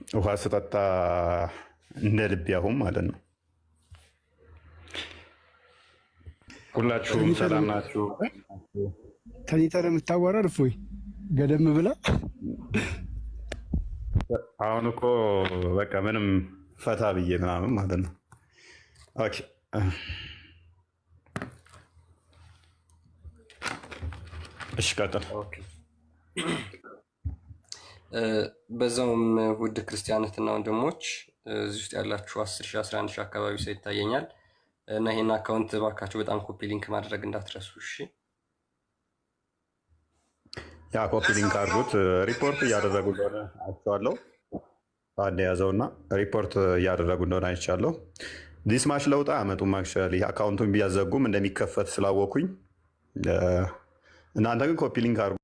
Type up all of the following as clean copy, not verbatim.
ውሃ ስጠጣ እንደ ልብ ያሁን ማለት ነው። ሁላችሁም ሰላም ናችሁ? ተኝተህ ነው የምታወራው? እፎይ ገደም ብላ አሁን እኮ በቃ ምንም ፈታ ብዬ ምናምን ማለት ነው። ኦኬ እሺ ቀጥል። በዛውም ውድ ክርስቲያኖትና ወንድሞች እዚህ ውስጥ ያላችሁ 10 ሺህ 11 ሺህ አካባቢ ሰው ይታየኛል እና ይሄን አካውንት ባካችሁ በጣም ኮፒ ሊንክ ማድረግ እንዳትረሱ እሺ። ያ ኮፒ ሊንክ አድርጉት። ሪፖርት እያደረጉ እንደሆነ አይቻለሁ። አንድ ያዘውና ሪፖርት እያደረጉ እንደሆነ አይቻለሁ። ዲስማች ለውጥ አመጡም። አክቹዋሊ አካውንቱን ቢያዘጉም እንደሚከፈት ስላወኩኝ እናንተ ግን ኮፒ ሊንክ አድርጉ።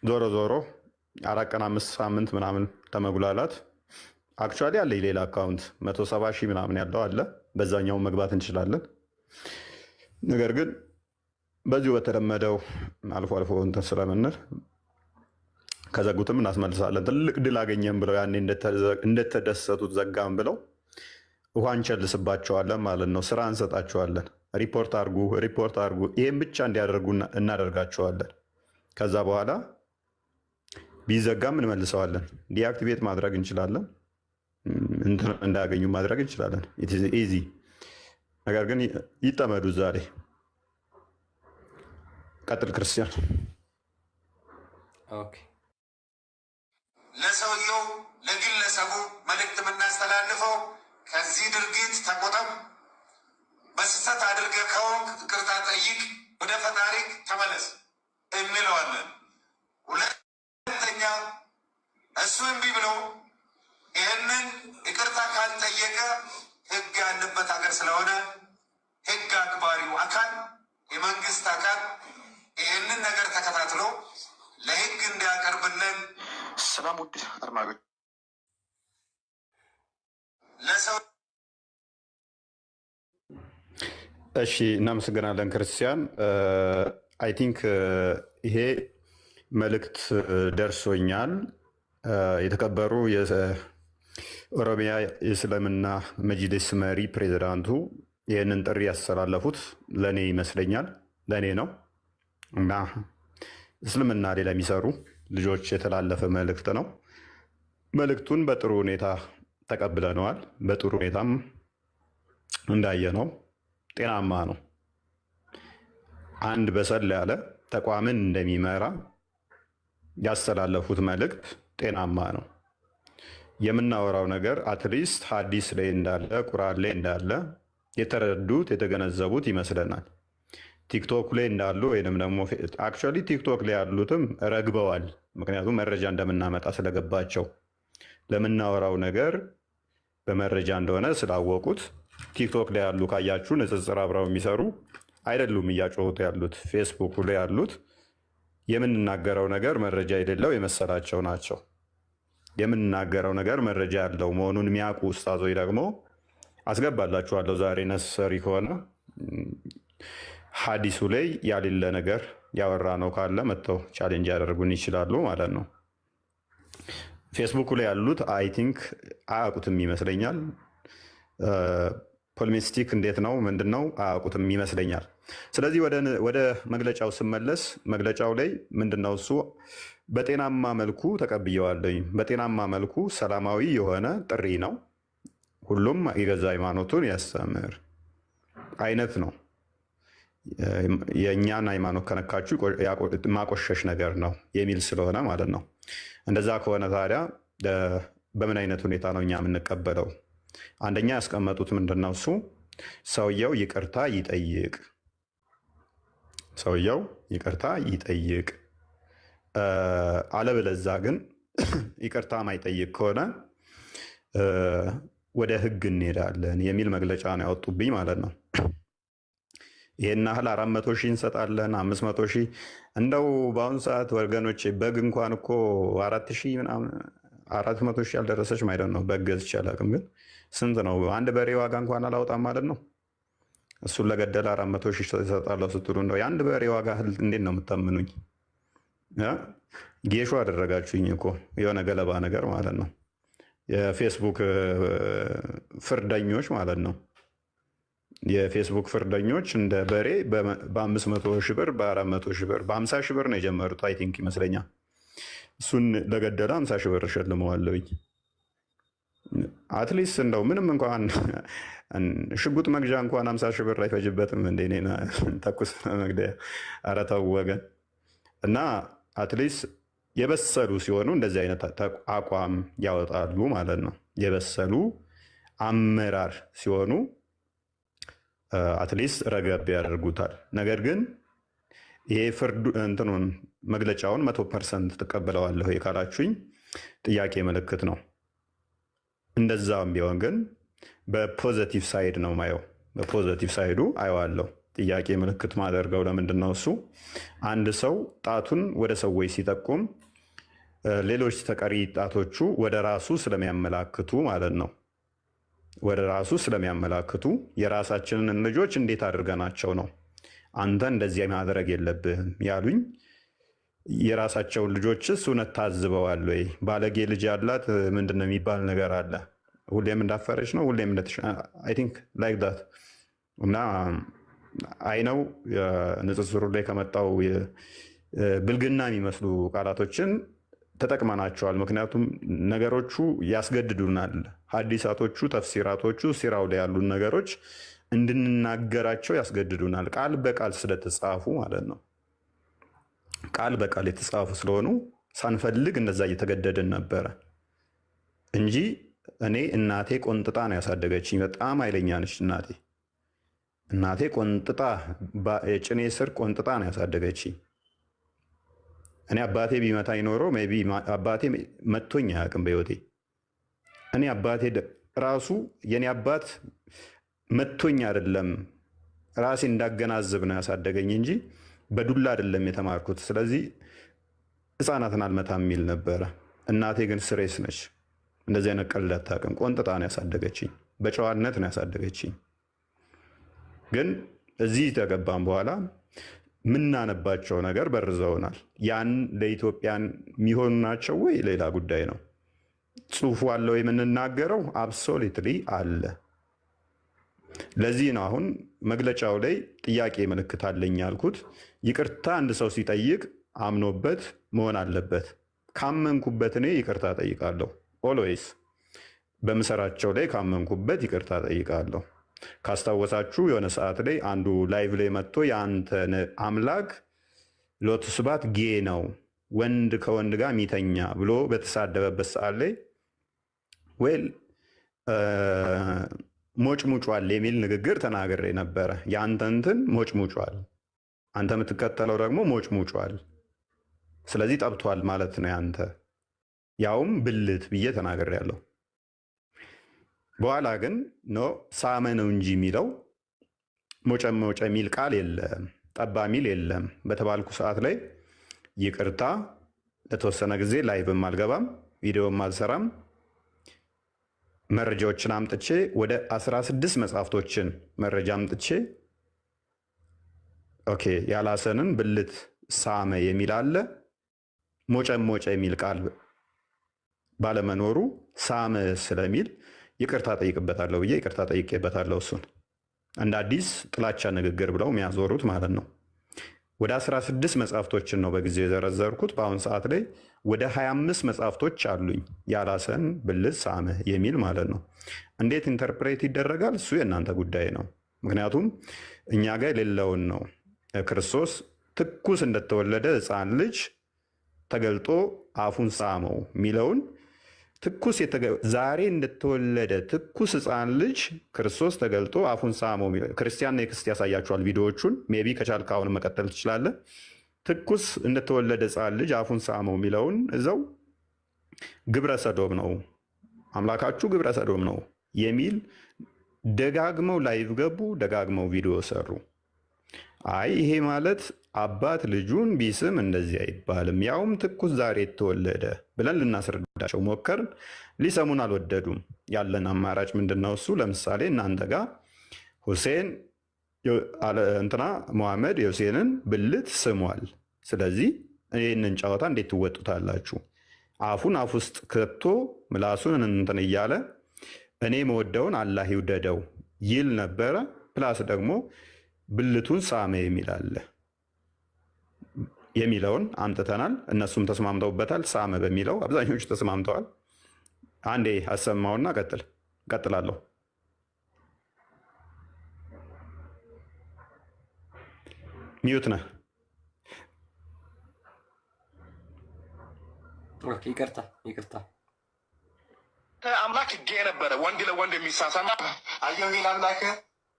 ዞሮ ዞሮ 4 ቀን 5 ሳምንት ምናምን ተመጉላላት። አክቹዋሊ አለ ሌላ አካውንት 170 ሺህ ምናምን ያለው አለ። በዛኛው መግባት እንችላለን። ነገር ግን በዚሁ በተለመደው አልፎ አልፎ እንትን ስለምንል ከዘጉትም እናስመልሳለን። ትልቅ ድል አገኘን ብለው ያኔ እንደተደሰቱት ዘጋም ብለው ውሃ እንቸልስባቸዋለን ማለት ነው። ስራ እንሰጣቸዋለን። ሪፖርት አርጉ፣ ሪፖርት አርጉ። ይህም ብቻ እንዲያደርጉ እናደርጋቸዋለን። ከዛ በኋላ ቢዘጋም እንመልሰዋለን። ዲአክቲቬት ማድረግ እንችላለን። እንዳያገኙ ማድረግ እንችላለን። ኢዚ ነገር ግን ይጠመዱ። ዛሬ ቀጥል ክርስቲያን። ለሰውየው ለግለሰቡ መልእክት የምናስተላልፈው ከዚህ ድርጊት ተቆጠብ፣ በስህተት አድርገህ ከሆንክ ይቅርታ ጠይቅ፣ ወደ ፈጣሪክ ተመለስ እንለዋለን። ሁለተኛ እሱ እምቢ ብሎ ይህንን ይቅርታ ካልጠየቀ ህግ ያለበት ሀገር ስለሆነ ህግ አክባሪው አካል የመንግስት አካል ይህንን ነገር ተከታትሎ ለህግ እንዲያቀርብልን። ሰላም ውድ አድማጮች፣ ለሰው እሺ፣ እናመሰግናለን ክርስቲያን። አይ ቲንክ ይሄ መልእክት ደርሶኛል። የተከበሩ የኦሮሚያ የእስልምና መጅሊስ መሪ ፕሬዚዳንቱ ይህንን ጥሪ ያስተላለፉት ለእኔ ይመስለኛል፣ ለእኔ ነው እና እስልምና ላይ ለሚሰሩ ልጆች የተላለፈ መልእክት ነው። መልእክቱን በጥሩ ሁኔታ ተቀብለነዋል። በጥሩ ሁኔታም እንዳየነው ጤናማ ነው። አንድ በሰል ያለ ተቋምን እንደሚመራ ያስተላለፉት መልእክት ጤናማ ነው። የምናወራው ነገር አትሊስት ሀዲስ ላይ እንዳለ ቁርአን ላይ እንዳለ የተረዱት የተገነዘቡት ይመስለናል። ቲክቶክ ላይ እንዳሉ ወይም ደግሞ አክቹዋሊ ቲክቶክ ላይ ያሉትም ረግበዋል። ምክንያቱም መረጃ እንደምናመጣ ስለገባቸው ለምናወራው ነገር በመረጃ እንደሆነ ስላወቁት ቲክቶክ ላይ ያሉ ካያችሁ ንጽጽር አብረው የሚሰሩ አይደሉም እያጮሁት ያሉት። ፌስቡክ ላይ ያሉት የምንናገረው ነገር መረጃ የሌለው የመሰላቸው ናቸው። የምንናገረው ነገር መረጃ ያለው መሆኑን የሚያውቁ ኡስታዞች ደግሞ አስገባላችኋለሁ። ዛሬ ነሰሪ ከሆነ ሀዲሱ ላይ ያሌለ ነገር ያወራ ነው ካለ መጥተው ቻሌንጅ ያደርጉን ይችላሉ ማለት ነው። ፌስቡክ ላይ ያሉት አይ ቲንክ አያውቁትም ይመስለኛል። ፖሊሚስቲክ እንዴት ነው ምንድን ነው አያውቁትም ይመስለኛል። ስለዚህ ወደ መግለጫው ስመለስ መግለጫው ላይ ምንድን ነው እሱ በጤናማ መልኩ ተቀብየዋለኝ። በጤናማ መልኩ ሰላማዊ የሆነ ጥሪ ነው። ሁሉም የገዛ ሃይማኖቱን ያስተምር አይነት ነው። የእኛን ሃይማኖት ከነካችሁ ማቆሸሽ ነገር ነው የሚል ስለሆነ ማለት ነው። እንደዛ ከሆነ ታዲያ በምን አይነት ሁኔታ ነው እኛ የምንቀበለው? አንደኛ ያስቀመጡት ምንድን ነው እሱ ሰውየው ይቅርታ ይጠይቅ፣ ሰውየው ይቅርታ ይጠይቅ። አለበለዛ ግን ይቅርታ ማይጠይቅ ከሆነ ወደ ህግ እንሄዳለን የሚል መግለጫ ነው ያወጡብኝ ማለት ነው። ይህን ያህል 400 ሺህ እንሰጣለን 500 ሺህ እንደው በአሁኑ ሰዓት ወገኖች በግ እንኳን እኮ 400 ሺህ ምናምን 400 ሺህ ያልደረሰች ማለት ነው። በግ ገዝቼ አላውቅም፣ ግን ስንት ነው አንድ በሬ ዋጋ እንኳን አላወጣም ማለት ነው። እሱን ለገደለ 400,000 ይሰጣለሁ ስትሉ እንደው የአንድ በሬ ዋጋ እንዴት ነው የምታምኑኝ? ጌሾ አደረጋችሁኝ እኮ የሆነ ገለባ ነገር ማለት ነው። የፌስቡክ ፍርደኞች ማለት ነው። የፌስቡክ ፍርደኞች እንደ በሬ በ500,000 ብር፣ በ400,000 ብር፣ በ50,000 ብር ነው የጀመሩት። አይ ቲንክ ይመስለኛል። እሱን ለገደለ 50,000 ብር እሸልመዋለሁኝ። አትሊስት እንደው ምንም እንኳን ሽጉጥ መግዣ እንኳን 50,000 ብር አይፈጅበትም እንደ ተኩስ መግደያ። ኧረ ተው ወገን። እና አትሊስት የበሰሉ ሲሆኑ እንደዚህ አይነት አቋም ያወጣሉ ማለት ነው። የበሰሉ አመራር ሲሆኑ አትሊስት ረገብ ያደርጉታል። ነገር ግን ይሄ ፍርዱ እንትኑን መግለጫውን 100% ትቀበለዋለሁ ካላችሁኝ ጥያቄ ምልክት ነው። እንደዛም ቢሆን ግን በፖዘቲቭ ሳይድ ነው ማየው። በፖዘቲቭ ሳይዱ አየዋለሁ። ጥያቄ ምልክት ማደርገው ለምንድን ነው? እሱ አንድ ሰው ጣቱን ወደ ሰዎች ሲጠቁም ሌሎች ተቀሪ ጣቶቹ ወደ ራሱ ስለሚያመላክቱ ማለት ነው። ወደ ራሱ ስለሚያመላክቱ የራሳችንን ልጆች እንዴት አድርገናቸው ነው አንተ እንደዚህ ማድረግ የለብህም ያሉኝ? የራሳቸውን ልጆችስ እውነት ታዝበዋል ወይ? ባለጌ ልጅ ያላት ምንድን ነው የሚባል ነገር አለ። ሁሌም እንዳፈረች ነው፣ ሁሌም አይ ቲንክ ላይክ ዳት። እና አይነው ንጽጽሩ ላይ ከመጣው ብልግና የሚመስሉ ቃላቶችን ተጠቅመናቸዋል። ምክንያቱም ነገሮቹ ያስገድዱናል። ሐዲሳቶቹ፣ ተፍሲራቶቹ፣ ሲራው ላይ ያሉን ነገሮች እንድንናገራቸው ያስገድዱናል። ቃል በቃል ስለተጻፉ ማለት ነው። ቃል በቃል የተጻፉ ስለሆኑ ሳንፈልግ እንደዛ እየተገደድን ነበረ እንጂ እኔ እናቴ ቆንጥጣ ነው ያሳደገችኝ። በጣም ኃይለኛ ነች እናቴ። እናቴ ቆንጥጣ የጭኔ ስር ቆንጥጣ ነው ያሳደገችኝ። እኔ አባቴ ቢመታኝ ኖሮ ሜይ ቢ አባቴ መቶኝ አያውቅም በህይወቴ። እኔ አባቴ ራሱ የኔ አባት መቶኝ አይደለም ራሴ እንዳገናዝብ ነው ያሳደገኝ እንጂ በዱላ አይደለም የተማርኩት። ስለዚህ ህፃናትን አልመታም የሚል ነበረ። እናቴ ግን ስሬስ ነች። እንደዚህ አይነት ቀልድ አታውቅም። ቆንጥጣ ነው ያሳደገችኝ። በጨዋነት ነው ያሳደገችኝ። ግን እዚህ ተገባም በኋላ ምናነባቸው ነገር በርዘውናል። ያን ለኢትዮጵያን የሚሆኑ ናቸው ወይ ሌላ ጉዳይ ነው። ጽሁፉ አለው የምንናገረው አብሶሉትሊ አለ። ለዚህ ነው አሁን መግለጫው ላይ ጥያቄ ምልክት አለኝ ያልኩት። ይቅርታ አንድ ሰው ሲጠይቅ አምኖበት መሆን አለበት። ካመንኩበት እኔ ይቅርታ ጠይቃለሁ። ኦልዌይስ በምሰራቸው ላይ ካመንኩበት ይቅርታ ጠይቃለሁ። ካስታወሳችሁ የሆነ ሰዓት ላይ አንዱ ላይቭ ላይ መጥቶ የአንተ አምላክ ሎቱ ስብሐት ጌ ነው ወንድ ከወንድ ጋር ሚተኛ ብሎ በተሳደበበት ሰዓት ላይ ዌል ሞጭሙጯል የሚል ንግግር ተናግሬ ነበረ። የአንተ እንትን ሞጭሙጯል፣ አንተ የምትከተለው ደግሞ ሞጭሙጯል። ስለዚህ ጠብቷል ማለት ነው ያንተ፣ ያውም ብልት ብዬ ተናግሬያለሁ። በኋላ ግን ኖ ሳመ ነው እንጂ የሚለው ሞጨ የሚል ቃል የለም፣ ጠባ የሚል የለም በተባልኩ ሰዓት ላይ ይቅርታ ለተወሰነ ጊዜ ላይቭም አልገባም፣ ቪዲዮም አልሰራም። መረጃዎችን አምጥቼ ወደ 16 መጽሐፍቶችን መረጃ አምጥቼ ኦኬ ያላሰንን ብልት ሳመ የሚል አለ፣ ሞጨ የሚል ቃል ባለመኖሩ ሳመ ስለሚል ይቅርታ ጠይቅበታለሁ ብዬ ይቅርታ ጠይቄበታለሁ። እሱን እንደ አዲስ ጥላቻ ንግግር ብለው የሚያዞሩት ማለት ነው። ወደ 16 መጽሐፍቶችን ነው በጊዜ የዘረዘርኩት። በአሁኑ ሰዓት ላይ ወደ 25 መጽሐፍቶች አሉኝ ያላሰን ብልት ሳመ የሚል ማለት ነው። እንዴት ኢንተርፕሬት ይደረጋል? እሱ የእናንተ ጉዳይ ነው። ምክንያቱም እኛ ጋር የሌለውን ነው። ክርስቶስ ትኩስ እንደተወለደ ሕፃን ልጅ ተገልጦ አፉን ሳመው የሚለውን ትኩስ ዛሬ እንደተወለደ ትኩስ ሕፃን ልጅ ክርስቶስ ተገልጦ አፉን ሳመው። ክርስቲያን ኔክስት ያሳያችኋል ቪዲዮዎቹን። ሜይ ቢ ከቻልክ አሁን መቀጠል ትችላለህ። ትኩስ እንደተወለደ ሕፃን ልጅ አፉን ሳመው የሚለውን እዛው ግብረ ሰዶም ነው አምላካችሁ ግብረ ሰዶም ነው የሚል ደጋግመው ላይቭ ገቡ፣ ደጋግመው ቪዲዮ ሰሩ። አይ ይሄ ማለት አባት ልጁን ቢስም እንደዚህ አይባልም፣ ያውም ትኩስ ዛሬ የተወለደ ብለን ልናስረዳቸው ሞከርን። ሊሰሙን አልወደዱም። ያለን አማራጭ ምንድን ነው? እሱ ለምሳሌ እናንተ ጋር ሁሴን እንትና መሐመድ የሁሴንን ብልት ስሟል። ስለዚህ ይህንን ጨዋታ እንዴት ትወጡታላችሁ? አፉን አፍ ውስጥ ከቶ ምላሱን እንትን እያለ እኔ መወደውን አላህ ይውደደው ይል ነበረ። ፕላስ ደግሞ ብልቱን ሳመ የሚለውን አምጥተናል። እነሱም ተስማምተውበታል። ሳመ በሚለው አብዛኞቹ ተስማምተዋል። አንዴ አሰማውና ቀጥላለሁ። ሚዩት ነህ። ይቅርታ። አምላክ ጌ ነበረ፣ ወንድ ለወንድ የሚሳሳማ አየሁ ይል አምላክ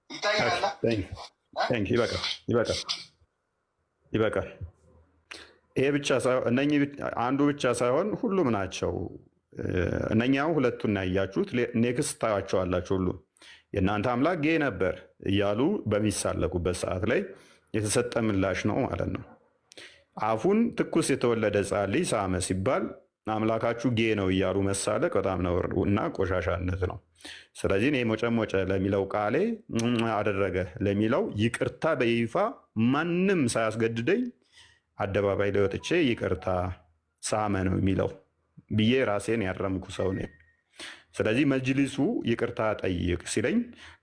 ይታያል። ይበቃል። ይሄ ብቻ ሳይሆን እነኚህ አንዱ ብቻ ሳይሆን ሁሉም ናቸው። እነኛው ሁለቱን ያያችሁት ኔክስት ታያቸዋላችሁ። ሁሉ የእናንተ አምላክ ጌ ነበር እያሉ በሚሳለቁበት ሰዓት ላይ የተሰጠ ምላሽ ነው ማለት ነው። አፉን ትኩስ የተወለደ ሕፃን ልጅ ሳመ ሲባል አምላካችሁ ጌ ነው እያሉ መሳለቅ በጣም ነውር እና ቆሻሻነት ነው። ስለዚህ እኔ ሞጨሞጨ ለሚለው ቃሌ አደረገ ለሚለው ይቅርታ በይፋ ማንም ሳያስገድደኝ አደባባይ ላይ ወጥቼ ይቅርታ ሳመ ነው የሚለው ብዬ ራሴን ያረምኩ ሰው ነኝ። ስለዚህ መጅሊሱ ይቅርታ ጠይቅ ሲለኝ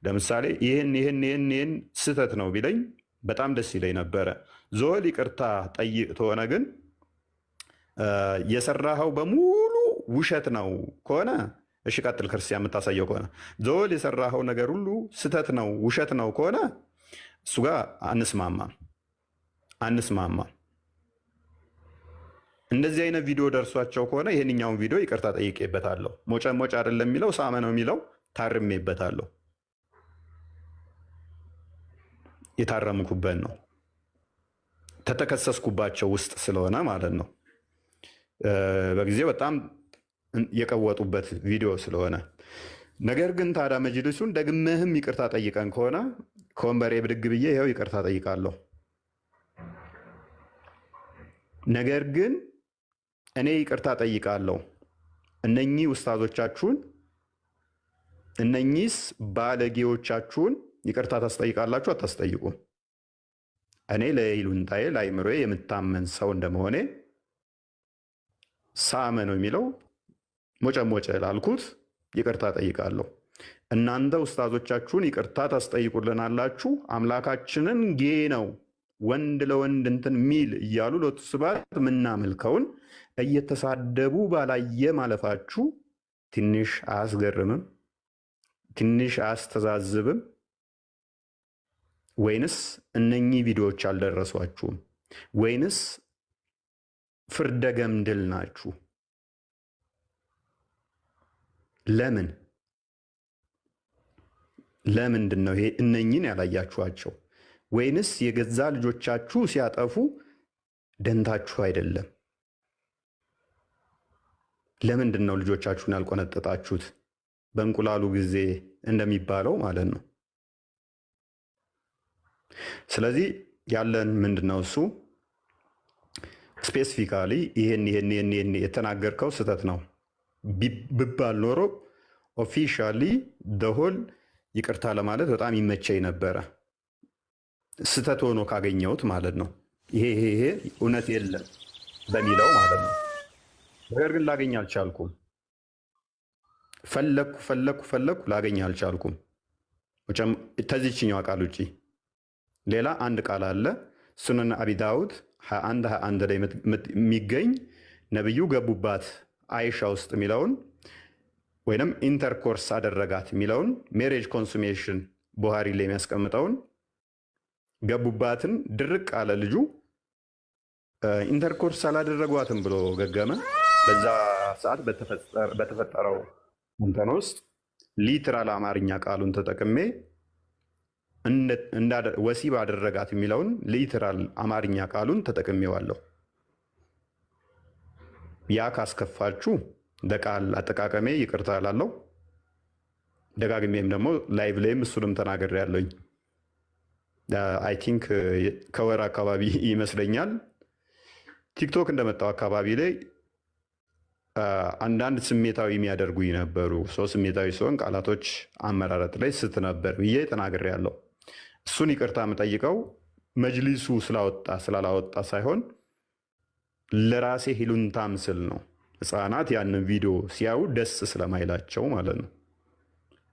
ለምሳሌ ይህን ስህተት ነው ቢለኝ በጣም ደስ ይለኝ ነበረ። ዞል ይቅርታ ጠይቅ ተሆነ ግን የሰራኸው በሙሉ ውሸት ነው ከሆነ እሺ ቀጥል። ክርስቲያን የምታሳየው ከሆነ ዞል የሰራኸው ነገር ሁሉ ስህተት ነው ውሸት ነው ከሆነ እሱ ጋር አንስማማ። እንደዚህ አይነት ቪዲዮ ደርሷቸው ከሆነ ይህንኛውን ቪዲዮ ይቅርታ ጠይቄበታለሁ። ሞጨሞጭ አይደለም የሚለው ሳመ ነው የሚለው ታርሜበታለሁ። የታረምኩበት ነው ተተከሰስኩባቸው ውስጥ ስለሆነ ማለት ነው። በጊዜው በጣም የቀወጡበት ቪዲዮ ስለሆነ። ነገር ግን ታዲያ መጅልሱን ደግመህም ይቅርታ ጠይቀን ከሆነ ከወንበሬ ብድግ ብዬ ይኸው ይቅርታ ጠይቃለሁ። ነገር ግን እኔ ይቅርታ ጠይቃለሁ፣ እነኚህ ውስታዞቻችሁን እነኚህስ ባለጌዎቻችሁን ይቅርታ ታስጠይቃላችሁ አታስጠይቁም? እኔ ለይሉንታዬ ለአይምሮዬ የምታመን ሰው እንደመሆኔ ሳመ ነው የሚለው ሞጨሞጨ ላልኩት ይቅርታ ጠይቃለሁ። እናንተ ውስታዞቻችሁን ይቅርታ ታስጠይቁልናላችሁ። አምላካችንን ጌ ነው ወንድ ለወንድ እንትን ሚል እያሉ ሎቱ ስብሐት የምናመልከውን እየተሳደቡ ባላየ ማለፋችሁ ትንሽ አያስገርምም? ትንሽ አያስተዛዝብም? ወይንስ እነኚህ ቪዲዮዎች አልደረሷችሁም? ወይንስ ፍርደ ገምድል ናችሁ? ለምንድን ነው ይሄ እነኚህን ያላያችኋቸው? ወይንስ የገዛ ልጆቻችሁ ሲያጠፉ ደንታችሁ አይደለም? ለምንድን ነው ልጆቻችሁን ያልቆነጠጣችሁት? በእንቁላሉ ጊዜ እንደሚባለው ማለት ነው። ስለዚህ ያለን ምንድን ነው እሱ ስፔሲፊካሊ ይሄን የተናገርከው ስህተት ነው ብባል ኖሮ ኦፊሻሊ ደሆል ይቅርታ ለማለት በጣም ይመቸኝ ነበረ፣ ስህተት ሆኖ ካገኘሁት ማለት ነው። ይሄ እውነት የለም በሚለው ማለት ነው። ነገር ግን ላገኝ አልቻልኩም። ፈለኩ ላገኝ አልቻልኩም። ከዚችኛዋ ቃል ውጭ ሌላ አንድ ቃል አለ። ሱነን አቢ ዳውድ 21 ላይ የሚገኝ ነብዩ ገቡባት አይሻ ውስጥ የሚለውን ወይም ኢንተርኮርስ አደረጋት የሚለውን ሜሬጅ ኮንሱሜሽን ቡሃሪ ላይ የሚያስቀምጠውን ገቡባትን ድርቅ አለ ልጁ። ኢንተርኮርስ አላደረጓትም ብሎ ገገመ። በዛ ሰዓት በተፈጠረው እንትን ውስጥ ሊትራል አማርኛ ቃሉን ተጠቅሜ ወሲብ አደረጋት የሚለውን ሊትራል አማርኛ ቃሉን ተጠቅሜዋለሁ። ያ ካስከፋችሁ ለቃል አጠቃቀሜ ይቅርታ ላለው ደጋግሜም ደግሞ ላይቭ ላይም እሱንም ተናገር ያለኝ አይ ቲንክ ከወር አካባቢ ይመስለኛል ቲክቶክ እንደመጣው አካባቢ ላይ አንዳንድ ስሜታዊ የሚያደርጉኝ ነበሩ። ሰው ስሜታዊ ሲሆን ቃላቶች አመራረጥ ላይ ስት ነበር ብዬ ተናግሬ ያለው እሱን ይቅርታ የምጠይቀው መጅሊሱ ስላላወጣ ሳይሆን ለራሴ ሂሉንታ ምስል ነው። ህፃናት ያንን ቪዲዮ ሲያዩ ደስ ስለማይላቸው ማለት ነው።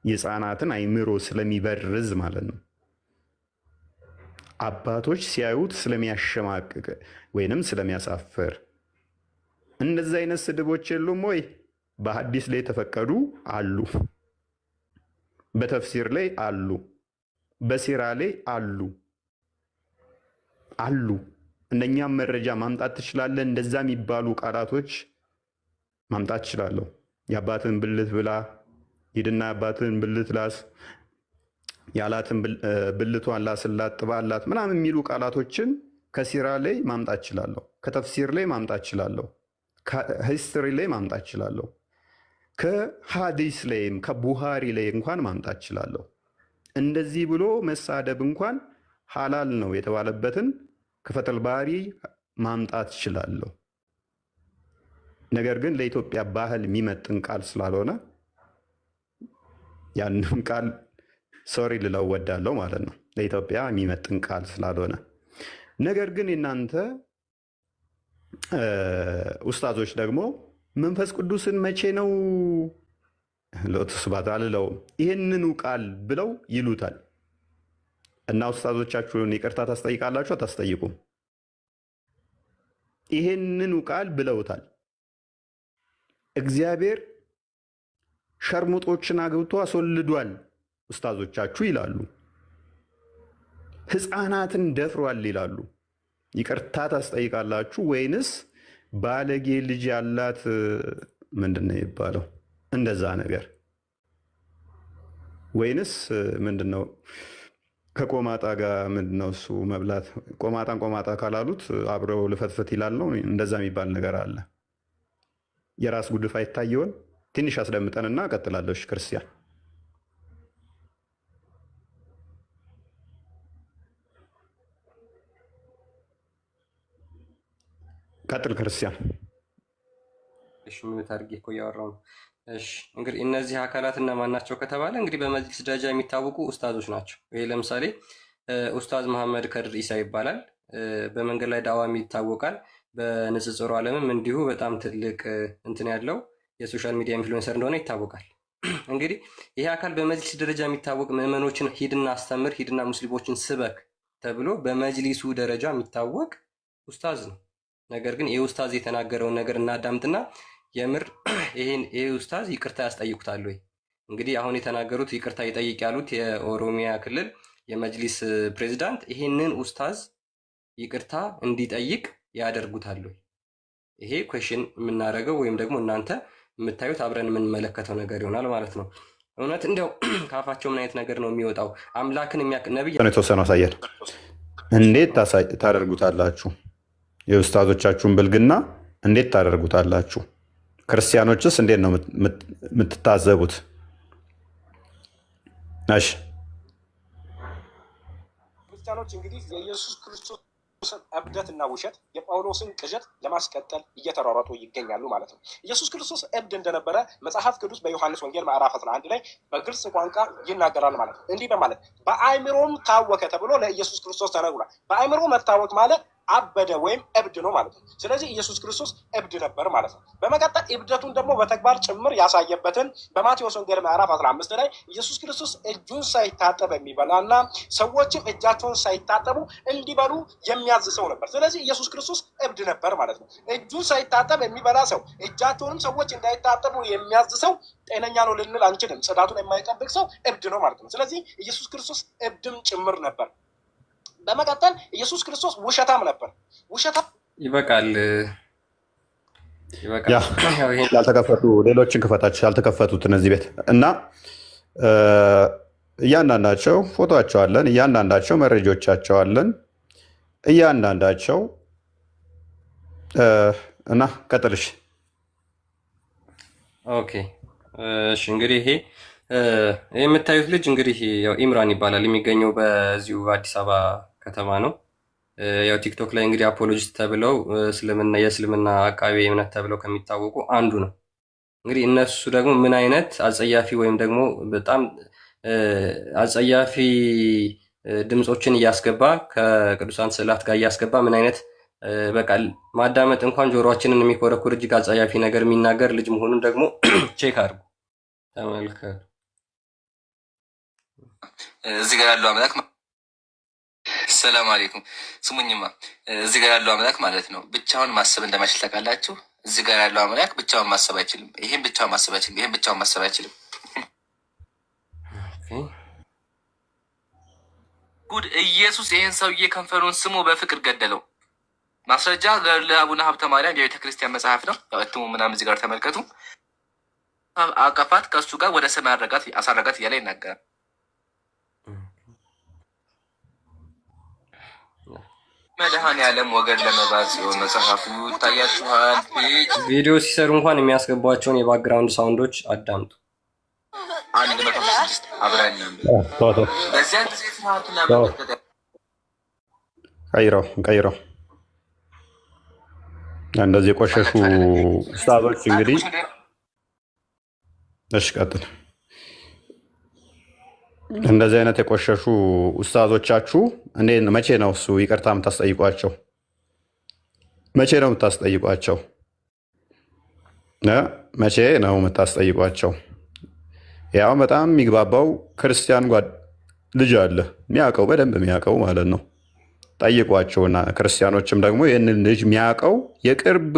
የህፃናትን አይምሮ ስለሚበርዝ ማለት ነው። አባቶች ሲያዩት ስለሚያሸማቅቅ ወይንም ስለሚያሳፍር። እነዚህ አይነት ስድቦች የሉም ወይ? በሐዲስ ላይ የተፈቀዱ አሉ፣ በተፍሲር ላይ አሉ፣ በሲራ ላይ አሉ። እነኛም መረጃ ማምጣት ትችላለህ። እንደዛ የሚባሉ ቃላቶች ማምጣት ትችላለሁ። የአባትን ብልት ብላ፣ ሂድና የአባትን ብልት ላስ፣ ያላትን ብልቷን ላስላት፣ ጥባላት ምናምን የሚሉ ቃላቶችን ከሲራ ላይ ማምጣት እችላለሁ፣ ከተፍሲር ላይ ማምጣት እችላለሁ፣ ከሂስትሪ ላይ ማምጣት እችላለሁ፣ ከሐዲስ ላይም ከቡሃሪ ላይ እንኳን ማምጣት እችላለሁ። እንደዚህ ብሎ መሳደብ እንኳን ሐላል ነው የተባለበትን ከፈተል ባሪ ማምጣት እችላለሁ። ነገር ግን ለኢትዮጵያ ባህል የሚመጥን ቃል ስላልሆነ ያንን ቃል ሶሪ ልለው ወዳለው ማለት ነው። ለኢትዮጵያ የሚመጥን ቃል ስላልሆነ። ነገር ግን እናንተ ኡስታዞች ደግሞ መንፈስ ቅዱስን መቼ ነው ሎቱ ስብሐት አልለውም ይህንኑ ቃል ብለው ይሉታል። እና ኡስታዞቻችሁን ይቅርታ ታስጠይቃላችሁ? አታስጠይቁም? ይህንኑ ቃል ብለውታል። እግዚአብሔር ሸርሙጦችን አግብቶ አስወልዷል ኡስታዞቻችሁ ይላሉ። ህፃናትን ደፍሯል ይላሉ። ይቅርታ ታስጠይቃላችሁ ወይንስ ባለጌ ልጅ ያላት ምንድን ነው የሚባለው እንደዛ ነገር? ወይንስ ምንድን ነው ከቆማጣ ጋር ምንድን ነው እሱ መብላት? ቆማጣን ቆማጣ ካላሉት አብረው ልፈትፈት ይላል ነው እንደዛ የሚባል ነገር አለ። የራስ ጉድፍ አይታየውን? ትንሽ አስደምጠንና እቀጥላለሁ። ክርስቲያን ቀጥል። ክርስቲያን እሺ ምን ታርጌ እኮ እያወራሁ ነው። እሺ እንግዲህ እነዚህ አካላት እነማን ናቸው ከተባለ እንግዲህ በመጅሊስ ደረጃ የሚታወቁ ኡስታዞች ናቸው። ይሄ ለምሳሌ ኡስታዝ መሐመድ ከድር ኢሳ ይባላል። በመንገድ ላይ ዳዋሚ ይታወቃል። በንጽጽሩ ዓለምም እንዲሁ በጣም ትልቅ እንትን ያለው የሶሻል ሚዲያ ኢንፍሉዌንሰር እንደሆነ ይታወቃል። እንግዲህ ይሄ አካል በመጅሊስ ደረጃ የሚታወቅ ምዕመኖችን ሂድና አስተምር፣ ሂድና ሙስሊሞችን ስበክ ተብሎ በመጅሊሱ ደረጃ የሚታወቅ ኡስታዝ ነው። ነገር ግን ይህ ኡስታዝ የተናገረውን ነገር እናዳምጥና የምር ይሄ ኡስታዝ ይቅርታ ያስጠይቁታል ወይ? እንግዲህ አሁን የተናገሩት ይቅርታ ይጠይቅ ያሉት የኦሮሚያ ክልል የመጅሊስ ፕሬዚዳንት ይሄንን ኡስታዝ ይቅርታ እንዲጠይቅ ያደርጉታል ወይ? ይሄ ኩዌሽን የምናደርገው ወይም ደግሞ እናንተ የምታዩት አብረን የምንመለከተው ነገር ይሆናል ማለት ነው። እውነት እንዲያው ከአፋቸው ምን አይነት ነገር ነው የሚወጣው? አምላክን የሚያውቅ ነብይ የተወሰነ አሳያል። እንዴት ታደርጉታላችሁ? የኡስታዞቻችሁን ብልግና እንዴት ታደርጉታላችሁ? ክርስቲያኖችስ እንዴት ነው የምትታዘቡት? እሺ ክርስቲያኖች እንግዲህ የኢየሱስ ክርስቶስ እብደትና ውሸት የጳውሎስን ቅዠት ለማስቀጠል እየተሯሯጡ ይገኛሉ ማለት ነው። ኢየሱስ ክርስቶስ እብድ እንደነበረ መጽሐፍ ቅዱስ በዮሐንስ ወንጌል ምዕራፍ 11 ላይ በግልጽ ቋንቋ ይናገራል ማለት ነው። እንዲህ በማለት በአእምሮም ታወከ ተብሎ ለኢየሱስ ክርስቶስ ተነግሯል። በአእምሮ መታወክ ማለት አበደ ወይም እብድ ነው ማለት ነው። ስለዚህ ኢየሱስ ክርስቶስ እብድ ነበር ማለት ነው። በመቀጠል እብደቱን ደግሞ በተግባር ጭምር ያሳየበትን በማቴዎስ ወንጌል ምዕራፍ 15 ላይ ኢየሱስ ክርስቶስ እጁን ሳይታጠብ የሚበላና ሰዎችም እጃቸውን ሳይታጠቡ እንዲበሉ የሚያዝ ሰው ነበር። ስለዚህ ኢየሱስ ክርስቶስ እብድ ነበር ማለት ነው። እጁን ሳይታጠብ የሚበላ ሰው፣ እጃቸውንም ሰዎች እንዳይታጠቡ የሚያዝ ሰው ጤነኛ ነው ልንል አንችልም። ጽዳቱን የማይጠብቅ ሰው እብድ ነው ማለት ነው። ስለዚህ ኢየሱስ ክርስቶስ እብድም ጭምር ነበር። በመቀጠል ኢየሱስ ክርስቶስ ውሸታም ነበር። ውሸታም ይበቃል። ያልተከፈቱ ሌሎችን ክፈታቸው፣ ያልተከፈቱት እነዚህ ቤት እና እያንዳንዳቸው ፎቶቸው አለን፣ እያንዳንዳቸው መረጃዎቻቸው አለን፣ እያንዳንዳቸው እና ቀጥልሽ። ኦኬ እሺ እንግዲህ ይሄ የምታዩት ልጅ እንግዲህ ያው ኢምራን ይባላል። የሚገኘው በዚሁ በአዲስ አበባ ከተማ ነው። ያው ቲክቶክ ላይ እንግዲህ አፖሎጂስት ተብለው የእስልምና አቃቤ እምነት ተብለው ከሚታወቁ አንዱ ነው። እንግዲህ እነሱ ደግሞ ምን አይነት አጸያፊ ወይም ደግሞ በጣም አጸያፊ ድምፆችን እያስገባ ከቅዱሳን ስዕላት ጋር እያስገባ ምን አይነት በቃ ማዳመጥ እንኳን ጆሮአችንን የሚኮረኩር እጅግ አጸያፊ ነገር የሚናገር ልጅ መሆኑን ደግሞ ቼክ አድርጉ፣ ተመልከቱ። እዚህ ጋር ያለው አምላክ ሰላም አለይኩም። ስሙኝማ እዚህ ጋር ያለው አምላክ ማለት ነው ብቻውን ማሰብ እንደማይችል ታውቃላችሁ። እዚህ ጋር ያለው አምላክ ብቻውን ማሰብ አይችልም። ይሄን ብቻውን ማሰብ አይችልም። ይሄን ብቻውን ማሰብ አይችልም። ጉድ! ኢየሱስ ይህን ሰውዬ ከንፈሩን ስሞ በፍቅር ገደለው። ማስረጃ ለአቡነ ሀብተ ማርያም የቤተ ክርስቲያን መጽሐፍ ነው። እትሙ ምናምን እዚህ ጋር ተመልከቱ። አቀፋት፣ ከእሱ ጋር ወደ ሰማይ አሳረጋት እያለ ይናገራል። መድኃኔዓለም ወገን ለመባል ሲሆን መጽሐፉ ይታያችኋል። ቪዲዮ ሲሰሩ እንኳን የሚያስገቧቸውን የባክግራውንድ ሳውንዶች አዳምጡ። 106 አብረን በዚያን ጊዜ ፍርሃቱና መመልከት ቀይረው እንደዚህ የቆሸሹ ኡስታዞች እንግዲህ እሺ፣ ቀጥል። እንደዚህ አይነት የቆሸሹ ኡስታዞቻችሁ መቼ ነው እሱ ይቅርታ የምታስጠይቋቸው? መቼ ነው የምታስጠይቋቸው? መቼ ነው የምታስጠይቋቸው? ያው በጣም የሚግባባው ክርስቲያን ልጅ አለ የሚያውቀው በደንብ የሚያውቀው ማለት ነው። ጠይቋቸውና ክርስቲያኖችም ደግሞ ይህንን ልጅ የሚያውቀው የቅርብ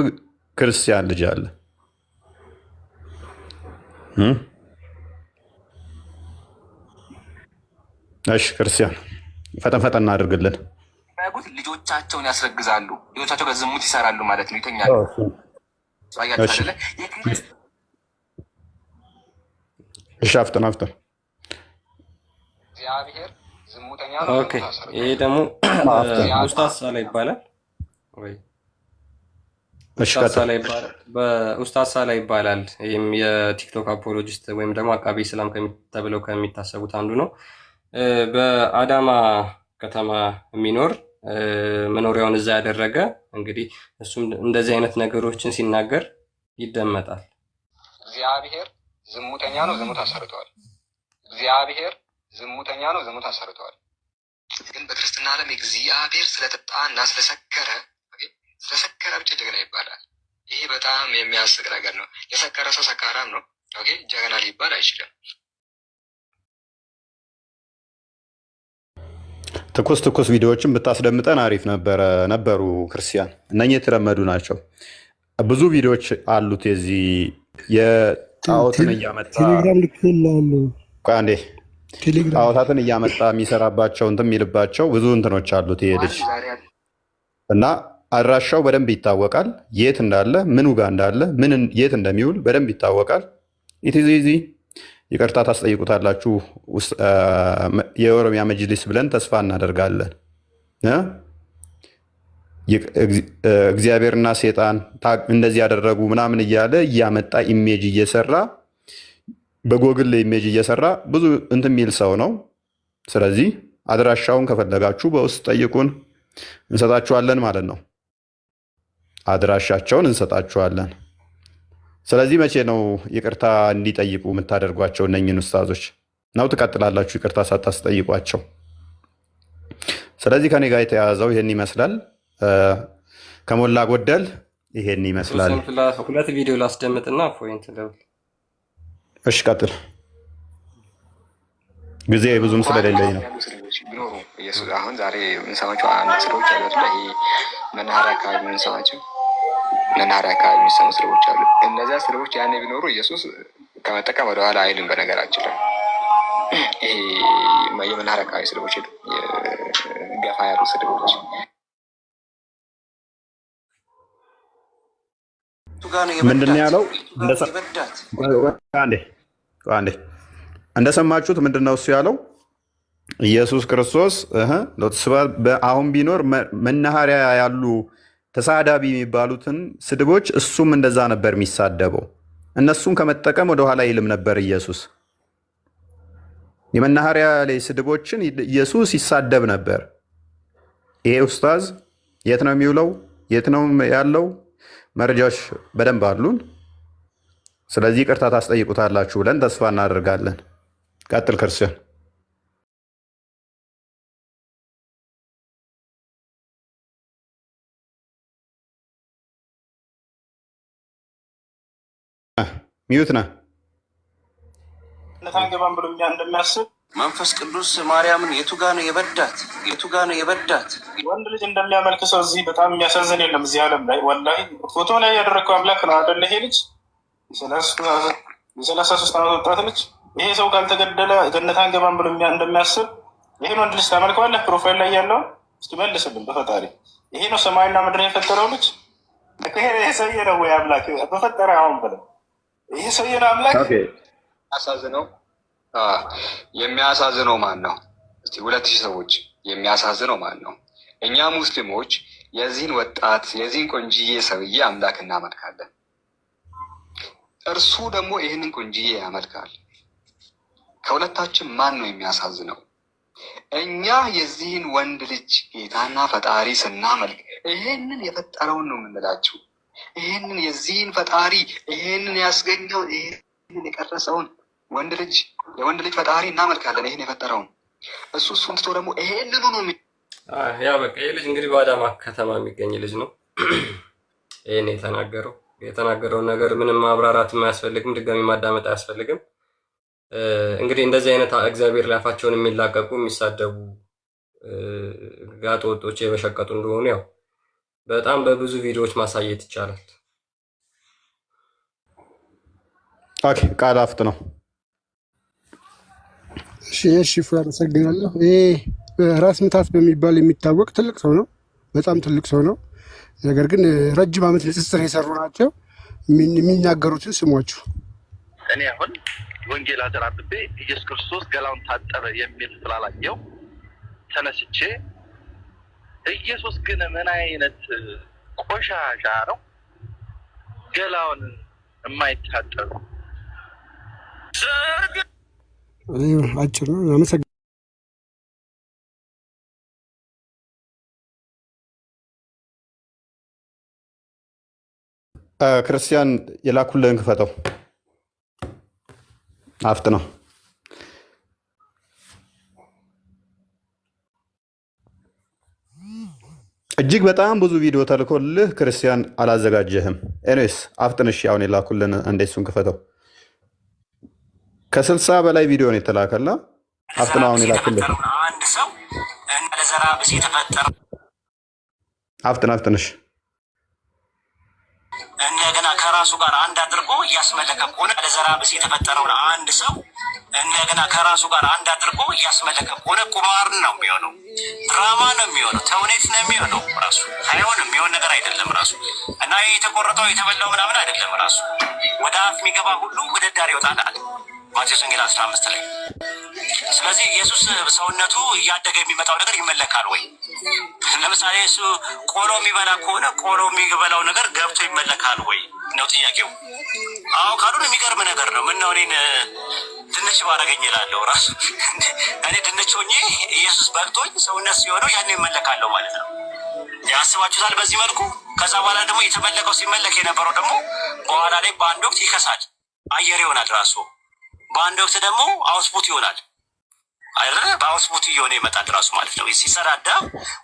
ክርስቲያን ልጅ አለ። እሺ ክርስቲያን ፈጠን ፈጠን አድርግልን። ልጆቻቸውን ያስረግዛሉ። ልጆቻቸው ጋር ዝሙት ይሰራሉ ማለት ነው። ይተኛሉ። እሺ አፍጥን። ኦኬ፣ ይሄ ደግሞ ኡስታዝ ሳላ ይባላል ወይ? ኡስታዝ ሳላ ይባላል። ይህም የቲክቶክ አፖሎጂስት ወይም ደግሞ አቃቤ ሰላም ተብለው ከሚታሰቡት አንዱ ነው። በአዳማ ከተማ የሚኖር መኖሪያውን እዛ ያደረገ እንግዲህ እሱም እንደዚህ አይነት ነገሮችን ሲናገር ይደመጣል። እግዚአብሔር ዝሙተኛ ነው፣ ዝሙት አሰርተዋል። እግዚአብሔር ዝሙተኛ ነው፣ ዝሙት አሰርተዋል። ግን በክርስትና ዓለም እግዚአብሔር ስለጠጣ እና ስለሰከረ ብቻ ጀግና ይባላል። ይሄ በጣም የሚያስቅ ነገር ነው። የሰከረ ሰው ሰካራም ነው፣ ጀግና ሊባል አይችልም። ትኩስ ቪዲዮዎችን ብታስደምጠን አሪፍ ነበሩ። ክርስቲያን እነኚህ የተለመዱ ናቸው። ብዙ ቪዲዮዎች አሉት። የዚህ የጣዖትን እያመጣ ጣዖታትን እያመጣ የሚሰራባቸው እንትን የሚልባቸው ብዙ እንትኖች አሉት ይሄ ልጅ እና አድራሻው በደንብ ይታወቃል። የት እንዳለ ምኑ ጋር እንዳለ የት እንደሚውል በደንብ ይታወቃል። ኢቲዚ ይቅርታ ታስጠይቁታላችሁ የኦሮሚያ መጅሊስ ብለን ተስፋ እናደርጋለን። እግዚአብሔርና ሴጣን እንደዚህ ያደረጉ ምናምን እያለ እያመጣ ኢሜጅ እየሰራ በጎግል ላይ ኢሜጅ እየሰራ ብዙ እንትን የሚል ሰው ነው። ስለዚህ አድራሻውን ከፈለጋችሁ በውስጥ ጠይቁን፣ እንሰጣችኋለን ማለት ነው። አድራሻቸውን እንሰጣችኋለን። ስለዚህ መቼ ነው ይቅርታ እንዲጠይቁ የምታደርጓቸው እነኝን ኡስታዞች ነው? ትቀጥላላችሁ ይቅርታ ሳታስጠይቋቸው? ስለዚህ ከኔ ጋር የተያያዘው ይሄን ይመስላል። ከሞላ ጎደል ይሄን ይመስላል። ሁለት ቪዲዮ ላስደምጥና ፖይንት ደብል። እሺ ቀጥል። ጊዜ ብዙም ስለሌለኝ ነው። አሁን ዛሬ የምንሰማቸው አንድ ስራዎች አሉ። ይሄ መናኸሪያ አካባቢ የምንሰማቸው መናኸሪያ አካባቢ የሚሰሙ ስራዎች አሉ። እነዚያ ስራዎች ያኔ ቢኖሩ ኢየሱስ ከመጠቀም ወደኋላ አይልም። በነገራችን ላይ ይሄ የመናኸሪያ አካባቢ ስድቦች ገፋ ያሉ ስድቦች ምንድን ያለው እንደሰማችሁት ምንድን ነው እሱ ያለው? ኢየሱስ ክርስቶስ አሁን ቢኖር መናኸሪያ ያሉ ተሳዳቢ የሚባሉትን ስድቦች እሱም እንደዛ ነበር የሚሳደበው። እነሱን ከመጠቀም ወደኋላ ይልም ነበር ኢየሱስ። የመናኸሪያ ላይ ስድቦችን ኢየሱስ ይሳደብ ነበር። ይሄ ኡስታዝ የት ነው የሚውለው? የት ነው ያለው? መረጃዎች በደንብ አሉን። ስለዚህ ይቅርታ ታስጠይቁታላችሁ ብለን ተስፋ እናደርጋለን። ቀጥል ክርስቲያን። ሚዩት ነህ። ነታንገባን ብሎ እንደሚያስብ መንፈስ ቅዱስ ማርያምን የቱ ጋ ነው የበዳት? የቱ ጋ ነው የበዳት? ወንድ ልጅ እንደሚያመልክ ሰው እዚህ በጣም የሚያሳዝን የለም እዚህ ዓለም ላይ። ወላሂ ፎቶ ላይ ያደረግከው አምላክ ነው አይደለ? ይሄ ልጅ የ33 ዓመት ወጣት ልጅ ይሄ ሰው ካልተገደለ ገነት አንገባም ብሎ እንደሚያስብ ይሄን ወንድ ልጅ ታመልከዋለህ? ፕሮፋይል ላይ ያለውን እስኪ መልስልን በፈጣሪ። ይሄ ነው ሰማይና ምድር የፈጠረው ልጅ? ይሄ ሰውዬ ነው ወይ አምላክ በፈጠረ? አሁን ብለው ይሄ ሰውዬ ነው አምላክ? አሳዝነው የሚያሳዝነው ማን ነው? እስቲ 2000 ሰዎች የሚያሳዝነው ማን ነው? እኛ ሙስሊሞች የዚህን ወጣት የዚህን ቆንጅዬ ሰውዬ አምላክ እናመልካለን። እርሱ ደግሞ ይህንን ቆንጅዬ ያመልካል። ከሁለታችን ማን ነው የሚያሳዝነው? እኛ የዚህን ወንድ ልጅ ጌታና ፈጣሪ ስናመልክ ይሄንን የፈጠረውን ነው የምንላችሁ። ይሄንን የዚህን ፈጣሪ ይሄንን ያስገኘውን ይሄንን የቀረጸውን የወንድ ልጅ ፈጣሪ እናመልካለን። ይሄን የፈጠረውን እሱን ትቶ ደግሞ ይሄንኑ ነው ያ በቃ ይህ ልጅ እንግዲህ በአዳማ ከተማ የሚገኝ ልጅ ነው። ይህን የተናገረውን ነገር ምንም ማብራራት አያስፈልግም፣ ድጋሚ ማዳመጥ አያስፈልግም። እንግዲህ እንደዚህ አይነት እግዚአብሔር ላይ አፋቸውን የሚላቀቁ የሚሳደቡ ጋጠ ወጦች የበሸቀጡ እንደሆኑ ያው በጣም በብዙ ቪዲዮዎች ማሳየት ይቻላል። ኦኬ ቃል አፍት ነው። እሺ አመሰግናለሁ። ይሄ ራስ ምታት በሚባል የሚታወቅ ትልቅ ሰው ነው። በጣም ትልቅ ሰው ነው። ነገር ግን ረጅም ዓመት ንጽጽር የሰሩ ናቸው። የሚናገሩትን ስሟችሁ። እኔ አሁን ወንጌል አደራብቤ ኢየሱስ ክርስቶስ ገላውን ታጠበ የሚል ስላላየው ተነስቼ ኢየሱስ ግን ምን አይነት ቆሻሻ ነው ገላውን የማይታጠብ? አጭር ነው። አመሰግናለሁ። ክርስቲያን የላኩልህን ክፈተው። አፍጥ ነው። እጅግ በጣም ብዙ ቪዲዮ ተልኮልህ ክርስቲያን አላዘጋጀህም። ኤኒዌይስ አፍጥንሽ። አሁን የላኩልን እንዴት እሱን ክፈተው። ከ60 በላይ ቪዲዮ ነው የተላከላ። አፍጥነው አሁን የላኩልህ አንድ ሰው እንደ ዘራ ብስ የተፈጠረ አፍጥንሽ እንደገና ከራሱ ጋር አንድ አድርጎ እያስመለከ ከሆነ ለዘራ ብስ የተፈጠረውን አንድ ሰው እንደገና ከራሱ ጋር አንድ አድርጎ እያስመለከ ከሆነ ቁማር ነው የሚሆነው፣ ድራማ ነው የሚሆነው፣ ተውኔት ነው የሚሆነው። ራሱ አይሆንም፣ የሚሆን ነገር አይደለም ራሱ እና የተቆረጠው የተበላው ምናምን አይደለም ራሱ። ወደ አፍ የሚገባ ሁሉ ወደ ዳር ይወጣል አለ ማቴዎስ ወንጌል 15 ላይ። ስለዚህ ኢየሱስ ሰውነቱ እያደገ የሚመጣው ነገር ይመለካል ወይ? ለምሳሌ እሱ ቆሎ የሚበላ ከሆነ ቆሎ የሚበላው ነገር ገብቶ ይመለካል ወይ ነው ጥያቄው። አዎ ካሉን የሚገርም ነገር ነው። ምነው እኔን ድንች ባረገኝ እላለሁ ራሱ። እኔ ድንች ሆኜ ኢየሱስ በልቶኝ ሰውነት ሲሆነው ያን ይመለካለሁ ማለት ነው። ያስባችሁታል በዚህ መልኩ። ከዛ በኋላ ደግሞ የተመለከው ሲመለክ የነበረው ደግሞ በኋላ ላይ በአንድ ወቅት ይከሳል፣ አየር ይሆናል ራሱ። በአንድ ወቅት ደግሞ አውስፑት ይሆናል አይደለ? በአውስፑት እየሆነ ይመጣል ራሱ ማለት ነው። ሲሰራዳ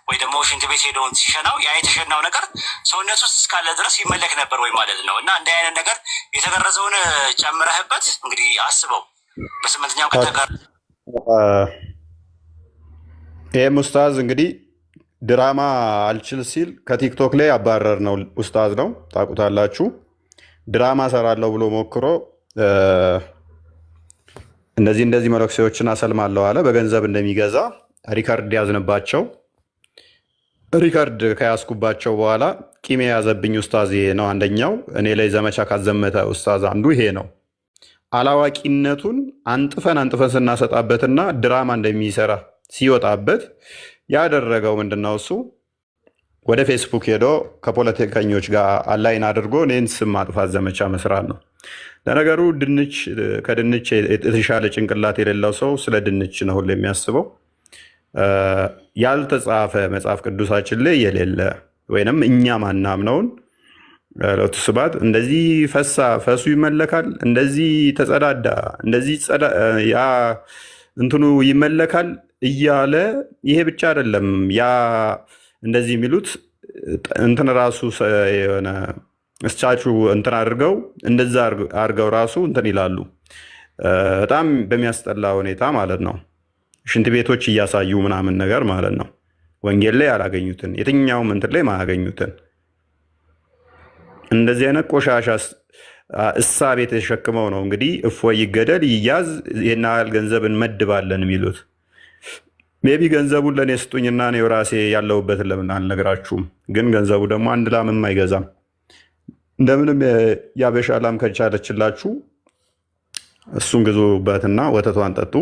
ወይ ደግሞ ሽንት ቤት ሄደውን ሲሸናው ያ የተሸናው ነገር ሰውነት ውስጥ እስካለ ድረስ ይመለክ ነበር ወይ ማለት ነው። እና እንዲህ አይነት ነገር የተገረዘውን ጨምረህበት እንግዲህ አስበው በ8ኛው ቀን ይህም ኡስታዝ እንግዲህ ድራማ አልችል ሲል ከቲክቶክ ላይ አባረር ነው ኡስታዝ ነው፣ ታውቁታላችሁ። ድራማ ሰራለሁ ብሎ ሞክሮ እንደዚህ መለክሴዎችን አሰልማለሁ አለ። በገንዘብ እንደሚገዛ ሪከርድ ያዝንባቸው። ሪከርድ ከያዝኩባቸው በኋላ ቂም የያዘብኝ ኡስታዝ ይሄ ነው። አንደኛው እኔ ላይ ዘመቻ ካዘመተ ኡስታዝ አንዱ ይሄ ነው። አላዋቂነቱን አንጥፈን ስናሰጣበትና ድራማ እንደሚሰራ ሲወጣበት ያደረገው ምንድነው? እሱ ወደ ፌስቡክ ሄዶ ከፖለቲከኞች ጋር አላይን አድርጎ እኔን ስም ማጥፋት ዘመቻ መስራት ነው። ለነገሩ ከድንች የተሻለ ጭንቅላት የሌለው ሰው ስለ ድንች ነው ሁሉ የሚያስበው። ያልተጻፈ መጽሐፍ ቅዱሳችን ላይ የሌለ ወይንም እኛ ማናምነውን ለቱ ስባት እንደዚህ ፈሱ ይመለካል፣ እንደዚህ ተጸዳዳ፣ እንደዚህ ያ እንትኑ ይመለካል እያለ ይሄ ብቻ አይደለም። ያ እንደዚህ የሚሉት እንትን ራሱ የሆነ እስቻቹ እንትን አድርገው እንደዛ አድርገው ራሱ እንትን ይላሉ። በጣም በሚያስጠላ ሁኔታ ማለት ነው። ሽንት ቤቶች እያሳዩ ምናምን ነገር ማለት ነው። ወንጌል ላይ ያላገኙትን የትኛውም እንትን ላይ ማያገኙትን እንደዚህ አይነት ቆሻሻ እሳቤ ተሸክመው ነው እንግዲህ እፎይ ይገደል ይያዝ ይህን ያህል ገንዘብ እንመድባለን የሚሉት። ሜቢ ገንዘቡን ለእኔ ስጡኝና እኔ ራሴ ያለሁበትን ለምን አልነግራችሁም? ግን ገንዘቡ ደግሞ አንድ ላምም አይገዛም። እንደምንም የአበሻ ላም ከቻለችላችሁ እሱን ግዙበትና ወተቷን ጠጡ።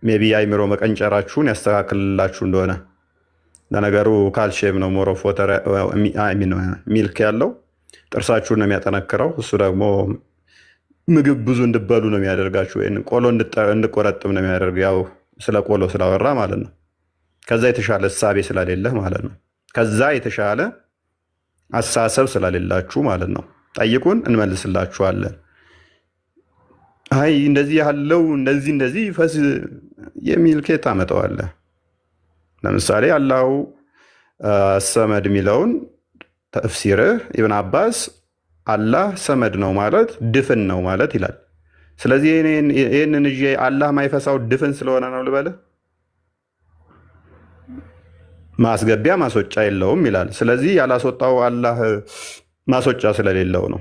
ሜቢ የአይምሮ መቀንጨራችሁን ያስተካክልላችሁ እንደሆነ። ለነገሩ ካልሽየም ነው ሞሮፍ ወተር ሚልክ ያለው ጥርሳችሁን ነው የሚያጠነክረው። እሱ ደግሞ ምግብ ብዙ እንድበሉ ነው የሚያደርጋችሁ። ቆሎ እንድቆረጥም ነው የሚያደርግ። ያው ስለ ቆሎ ስላወራ ማለት ነው። ከዛ የተሻለ እሳቤ ስለሌለህ ማለት ነው። ከዛ የተሻለ አስተሳሰብ ስለሌላችሁ ማለት ነው። ጠይቁን እንመልስላችኋለን። አይ እንደዚህ ያለው እንደዚህ ፈስ የሚል ኬት ታመጣዋለህ? ለምሳሌ አላሁ ሰመድ የሚለውን ተፍሲርህ ኢብን አባስ አላህ ሰመድ ነው ማለት ድፍን ነው ማለት ይላል። ስለዚህ ይህንን እዤ አላህ ማይፈሳው ድፍን ስለሆነ ነው ልበልህ? ማስገቢያ ማስወጫ የለውም ይላል። ስለዚህ ያላስወጣው አላህ ማስወጫ ስለሌለው ነው።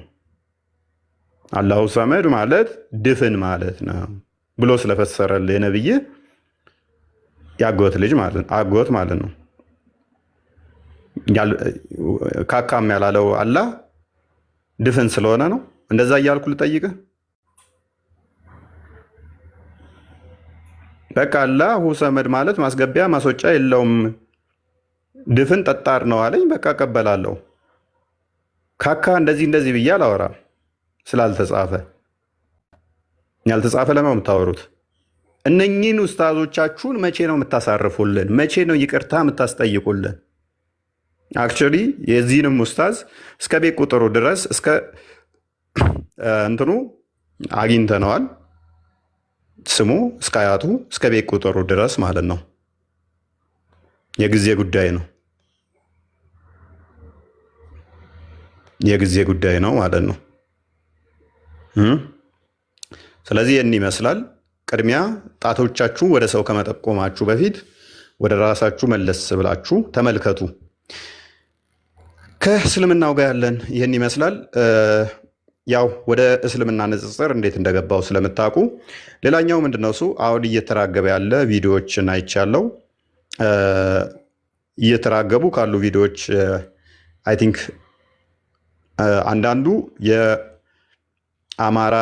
አላሁ ሰመድ ማለት ድፍን ማለት ነው ብሎ ስለፈሰረልህ የነብይ ያጎት ልጅ ማለት ነው፣ አጎት ማለት ነው። ካካም ያላለው አላህ ድፍን ስለሆነ ነው። እንደዛ እያልኩ ልጠይቅህ። በቃ አላሁ ሰመድ ማለት ማስገቢያ ማስወጫ የለውም ድፍን ጠጣር ነው አለኝ። በቃ እቀበላለሁ። ካካ እንደዚህ ብዬ አላወራም ስላልተጻፈ። ያልተጻፈ ለምን የምታወሩት? እነኚህን ኡስታዞቻችሁን መቼ ነው የምታሳርፉልን? መቼ ነው ይቅርታ የምታስጠይቁልን? አክቹዋሊ የዚህንም ኡስታዝ እስከ ቤት ቁጥሩ ድረስ እስከ እንትኑ አግኝተነዋል። ስሙ እስከ አያቱ እስከ ቤት ቁጥሩ ድረስ ማለት ነው። የጊዜ ጉዳይ ነው። የጊዜ ጉዳይ ነው ማለት ነው። ስለዚህ ይህን ይመስላል። ቅድሚያ ጣቶቻችሁ ወደ ሰው ከመጠቆማችሁ በፊት ወደ ራሳችሁ መለስ ብላችሁ ተመልከቱ። ከእስልምናው ጋር ያለን ይህን ይመስላል። ያው ወደ እስልምና ንጽጽር እንዴት እንደገባው ስለምታውቁ፣ ሌላኛው ምንድነው እሱ አሁን እየተራገበ ያለ ቪዲዮዎችን አይቻለው። እየተራገቡ ካሉ ቪዲዮዎች አይ ቲንክ አንዳንዱ የአማራ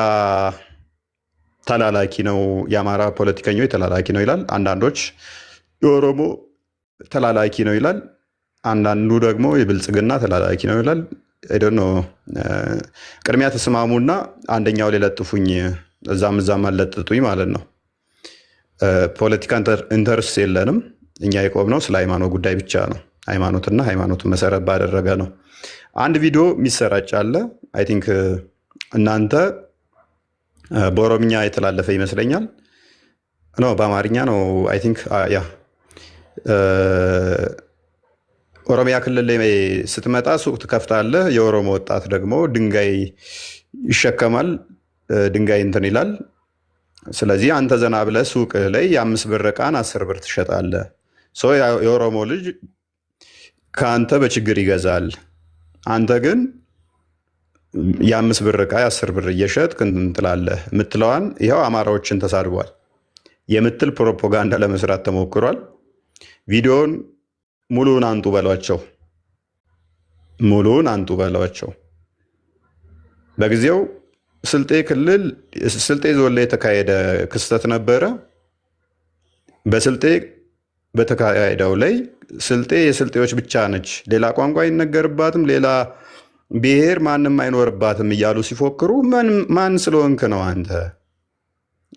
ተላላኪ ነው፣ የአማራ ፖለቲከኞች ተላላኪ ነው ይላል። አንዳንዶች የኦሮሞ ተላላኪ ነው ይላል። አንዳንዱ ደግሞ የብልጽግና ተላላኪ ነው ይላል። አይዶኖ ቅድሚያ ተስማሙና አንደኛው ሊለጥፉኝ እዛም አለጥጡኝ ማለት ነው። ፖለቲካ ኢንተርስ የለንም። እኛ የቆምነው ስለ ሃይማኖት ጉዳይ ብቻ ነው። ሃይማኖትና ሃይማኖትን መሰረት ባደረገ ነው። አንድ ቪዲዮ የሚሰራጭ አለ። አይ ቲንክ እናንተ በኦሮምኛ የተላለፈ ይመስለኛል። ኖ በአማርኛ ነው። አይ ቲንክ ያ ኦሮሚያ ክልል ላይ ስትመጣ ሱቅ ትከፍታለህ። የኦሮሞ ወጣት ደግሞ ድንጋይ ይሸከማል፣ ድንጋይ እንትን ይላል። ስለዚህ አንተ ዘና ብለህ ሱቅ ላይ የ5 ብር ዕቃን 10 ብር ትሸጣለህ። የኦሮሞ ልጅ ከአንተ በችግር ይገዛል። አንተ ግን የ5 ብር ዕቃ 10 ብር እየሸጥክ እንትን ትላለህ። የምትለዋን ይኸው አማራዎችን ተሳድቧል የምትል ፕሮፓጋንዳ ለመስራት ተሞክሯል። ቪዲዮን ሙሉውን አንጡ በሏቸው፣ ሙሉውን አንጡ በሏቸው። በጊዜው ስልጤ ክልል ስልጤ ዞን ላይ የተካሄደ ክስተት ነበረ። በስልጤ በተካሄደው ላይ ስልጤ የስልጤዎች ብቻ ነች፣ ሌላ ቋንቋ አይነገርባትም፣ ሌላ ብሔር ማንም አይኖርባትም እያሉ ሲፎክሩ ማን ስለሆንክ ነው አንተ?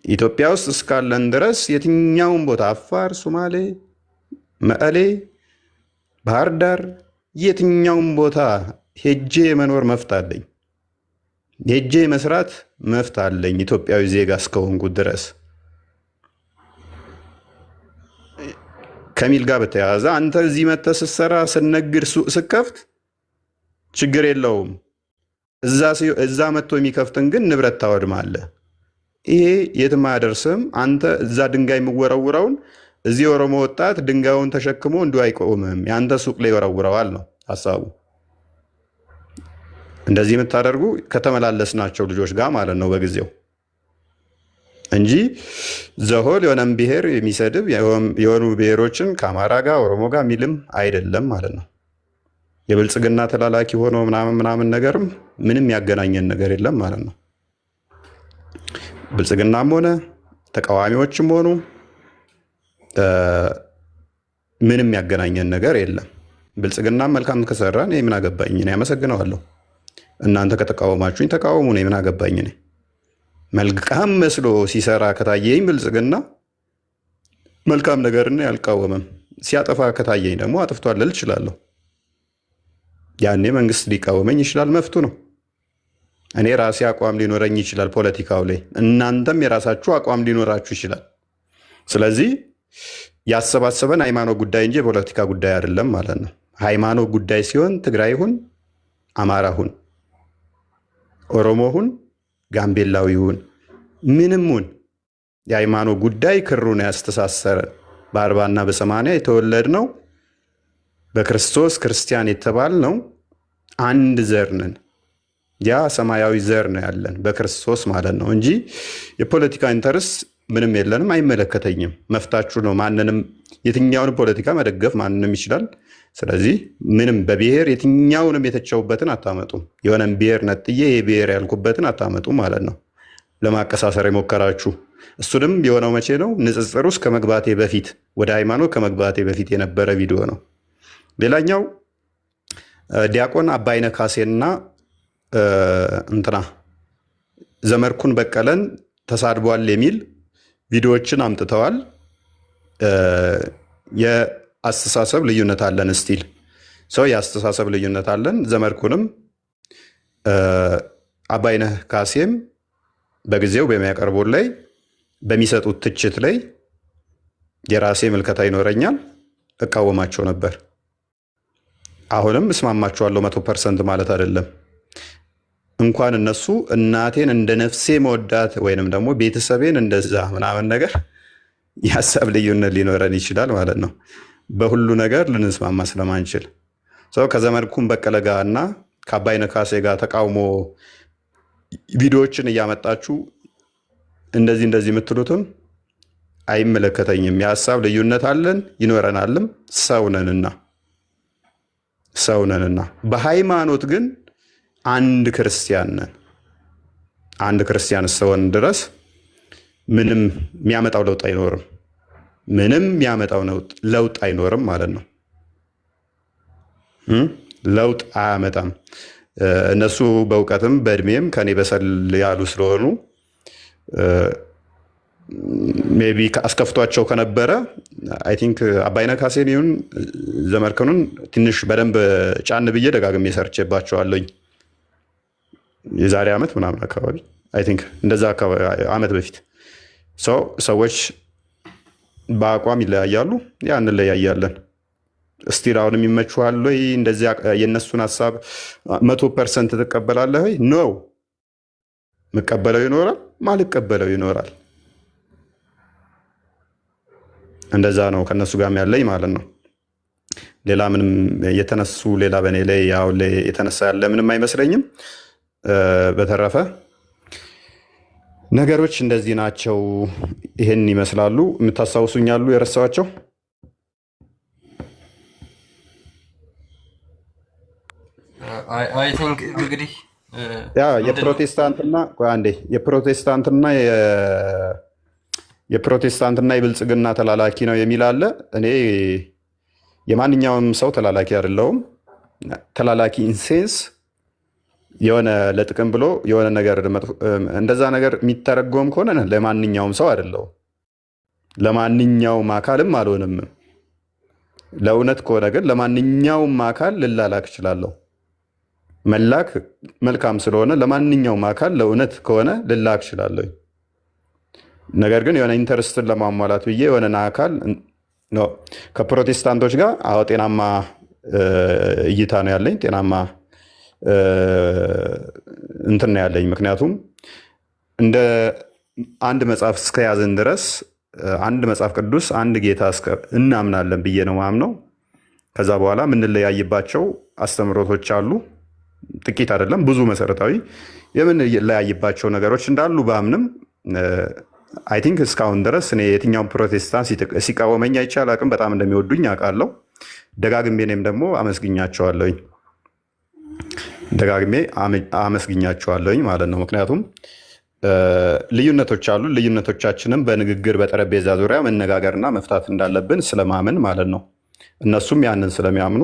ኢትዮጵያ ውስጥ እስካለን ድረስ የትኛውን ቦታ አፋር፣ ሶማሌ፣ መቀሌ፣ ባህር ዳር የትኛውም ቦታ ሄጄ የመኖር መብት አለኝ። ሄጄ መስራት መብት አለኝ ኢትዮጵያዊ ዜጋ እስከሆንኩ ድረስ። ከሚል ጋር በተያያዘ አንተ እዚህ መተህ ስትሰራ ስነግድ ሱቅ ስከፍት ችግር የለውም። እዛ መጥቶ የሚከፍትን ግን ንብረት ታወድማለህ። ይሄ የትም አያደርስም። አንተ እዛ ድንጋይ የምወረውረውን እዚህ የኦሮሞ ወጣት ድንጋዩን ተሸክሞ እንዲሁ አይቆምም፣ የአንተ ሱቅ ላይ ይወረውረዋል ነው ሀሳቡ። እንደዚህ የምታደርጉ ከተመላለስናቸው ልጆች ጋር ማለት ነው በጊዜው እንጂ ዘሆል የሆነም ብሔር የሚሰድብ የሆኑ ብሔሮችን ከአማራ ጋር ኦሮሞ ጋር የሚልም አይደለም ማለት ነው። የብልጽግና ተላላኪ ሆኖ ምናምን ነገርም ምንም ያገናኘን ነገር የለም ማለት ነው። ብልጽግናም ሆነ ተቃዋሚዎችም ሆኑ ምንም ያገናኘን ነገር የለም። ብልጽግናም መልካም ከሰራን ምን አገባኝ? እኔ አመሰግነዋለሁ። እናንተ ከተቃወማችሁኝ ተቃወሙ፣ እኔ ምን አገባኝ? እኔ መልካም መስሎ ሲሰራ ከታየኝ ብልጽግና መልካም ነገርን ያልቃወመም፣ ሲያጠፋ ከታየኝ ደግሞ አጥፍቷል ልል እችላለሁ። ያኔ መንግስት ሊቃወመኝ ይችላል፣ መፍቱ ነው። እኔ ራሴ አቋም ሊኖረኝ ይችላል ፖለቲካው ላይ፣ እናንተም የራሳችሁ አቋም ሊኖራችሁ ይችላል። ስለዚህ ያሰባሰበን ሃይማኖት ጉዳይ እንጂ የፖለቲካ ጉዳይ አይደለም ማለት ነው። ሃይማኖት ጉዳይ ሲሆን ትግራይ ሁን፣ አማራ ሁን፣ ኦሮሞ ሁን፣ ጋምቤላዊ ሁን፣ ምንም ሁን፣ የሃይማኖት ጉዳይ ክሩን ያስተሳሰረን በ40 እና በ80 የተወለድነው በክርስቶስ ክርስቲያን የተባልነው አንድ ዘር ነን። ያ ሰማያዊ ዘር ነው ያለን በክርስቶስ ማለት ነው እንጂ የፖለቲካ ኢንተርስ ምንም የለንም፣ አይመለከተኝም። መፍታችሁ ነው። ማንንም የትኛውንም ፖለቲካ መደገፍ ማንንም ይችላል። ስለዚህ ምንም በብሔር የትኛውንም የተቸውበትን አታመጡም። የሆነም ብሔር ነጥዬ የብሔር ያልኩበትን አታመጡ ማለት ነው። ለማቀሳሰር የሞከራችሁ እሱንም የሆነው መቼ ነው? ንጽጽር ውስጥ ከመግባቴ በፊት ወደ ሃይማኖት ከመግባቴ በፊት የነበረ ቪዲዮ ነው። ሌላኛው ዲያቆን አባይነህ ካሴና እንትና ዘመድኩን በቀለን ተሳድቧል የሚል ቪዲዮዎችን አምጥተዋል። የአስተሳሰብ ልዩነት አለን፣ ስቲል ሰው የአስተሳሰብ ልዩነት አለን። ዘመድኩንም አባይነህ ካሴም በጊዜው በሚያቀርቡት ላይ በሚሰጡት ትችት ላይ የራሴ ምልከታ ይኖረኛል፣ እቃወማቸው ነበር። አሁንም እስማማቸዋለሁ 100% ማለት አይደለም። እንኳን እነሱ እናቴን እንደ ነፍሴ መወዳት ወይንም ደግሞ ቤተሰቤን እንደዛ ምናምን ነገር የሀሳብ ልዩነት ሊኖረን ይችላል ማለት ነው። በሁሉ ነገር ልንስማማ ስለማንችል ሰው ከዘመድኩን በቀለ ጋር እና ከአባይነህ ካሴ ጋር ተቃውሞ ቪዲዮዎችን እያመጣችሁ እንደዚህ የምትሉትም አይመለከተኝም። የሀሳብ ልዩነት አለን ይኖረናልም፣ ሰውነንና በሃይማኖት ግን አንድ ክርስቲያን ነን። አንድ ክርስቲያን እስከሆን ድረስ ምንም የሚያመጣው ለውጥ አይኖርም። ምንም የሚያመጣው ለውጥ አይኖርም ማለት ነው። ለውጥ አያመጣም። እነሱ በእውቀትም በእድሜም ከኔ በሰል ያሉ ስለሆኑ ሜቢ አስከፍቷቸው ከነበረ አይ ቲንክ አባይነህ ካሴን ይሁን ዘመድኩንን ትንሽ በደንብ ጫን ብዬ ደጋግሜ ሰርቼባቸዋለኝ። የዛሬ ዓመት ምናምን አካባቢ አይ ቲንክ እንደዛ ዓመት በፊት ሰዎች በአቋም ይለያያሉ፣ ያ እንለያያለን። እስቲል አሁንም ይመችኋል ወይ? እንደዚያ የእነሱን ሀሳብ 100% ትቀበላለህ ወይ? ነው የምቀበለው ይኖራል፣ ማልቀበለው ይኖራል። እንደዛ ነው ከነሱ ጋር ያለኝ ማለት ነው። ሌላ ምንም የተነሱ ሌላ በእኔ ላይ ያው የተነሳ ያለ ምንም አይመስለኝም። በተረፈ ነገሮች እንደዚህ ናቸው። ይሄን ይመስላሉ። የምታስታውሱኛሉ የረሳኋቸው? አይ ቲንክ እንግዲህ ያ የፕሮቴስታንትና የብልጽግና ተላላኪ ነው የሚል አለ። እኔ የማንኛውም ሰው ተላላኪ አይደለሁም። ተላላኪ ኢንሴንስ የሆነ ለጥቅም ብሎ የሆነ ነገር እንደዛ ነገር የሚተረጎም ከሆነ ለማንኛውም ሰው አይደለሁም፣ ለማንኛውም አካልም አልሆንም። ለእውነት ከሆነ ግን ለማንኛውም አካል ልላላክ እችላለሁ። መላክ መልካም ስለሆነ ለማንኛውም አካል ለእውነት ከሆነ ልላክ እችላለሁ። ነገር ግን የሆነ ኢንተርስትን ለማሟላት ብዬ የሆነን አካል ከፕሮቴስታንቶች ጋር ጤናማ እይታ ነው ያለኝ፣ ጤናማ እንትን ነው ያለኝ። ምክንያቱም እንደ አንድ መጽሐፍ እስከያዝን ድረስ አንድ መጽሐፍ ቅዱስ አንድ ጌታ እናምናለን ብዬ ነው ማምነው። ከዛ በኋላ የምንለያይባቸው አስተምህሮቶች አሉ፣ ጥቂት አይደለም ብዙ መሰረታዊ የምንለያይባቸው ነገሮች እንዳሉ በአምንም አይ ቲንክ እስካሁን ድረስ እኔ የትኛውን ፕሮቴስታንት ሲቃወመኝ አይቼ አላቅም። በጣም እንደሚወዱኝ አውቃለሁ። ደጋግሜ እኔም ደግሞ አመስግኛቸዋለሁኝ ማለት ነው። ምክንያቱም ልዩነቶች አሉ። ልዩነቶቻችንም በንግግር በጠረጴዛ ዙሪያ መነጋገርና መፍታት እንዳለብን ስለማመን ማለት ነው። እነሱም ያንን ስለሚያምኑ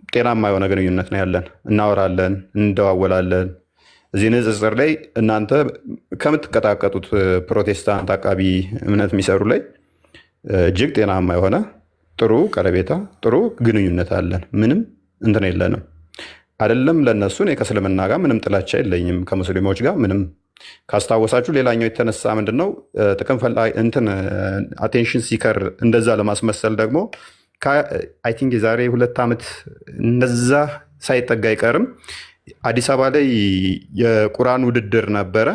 ጤናማ የሆነ ግንኙነት ነው ያለን። እናወራለን፣ እንደዋወላለን። እዚህ ንጽጽር ላይ እናንተ ከምትቀጣቀጡት ፕሮቴስታንት አቃቢ እምነት የሚሰሩ ላይ እጅግ ጤናማ የሆነ ጥሩ ቀረቤታ፣ ጥሩ ግንኙነት አለን። ምንም እንትን የለንም። አይደለም ለእነሱ እኔ ከእስልምና ጋር ምንም ጥላቻ የለኝም፣ ከሙስሊሞች ጋር ምንም። ካስታወሳችሁ ሌላኛው የተነሳ ምንድነው ጥቅም እንትን አቴንሽን ሲከር እንደዛ ለማስመሰል ደግሞ አይ ቲንክ የዛሬ 2 ዓመት እንደዛ ሳይጠጋ አይቀርም አዲስ አበባ ላይ የቁርአን ውድድር ነበረ።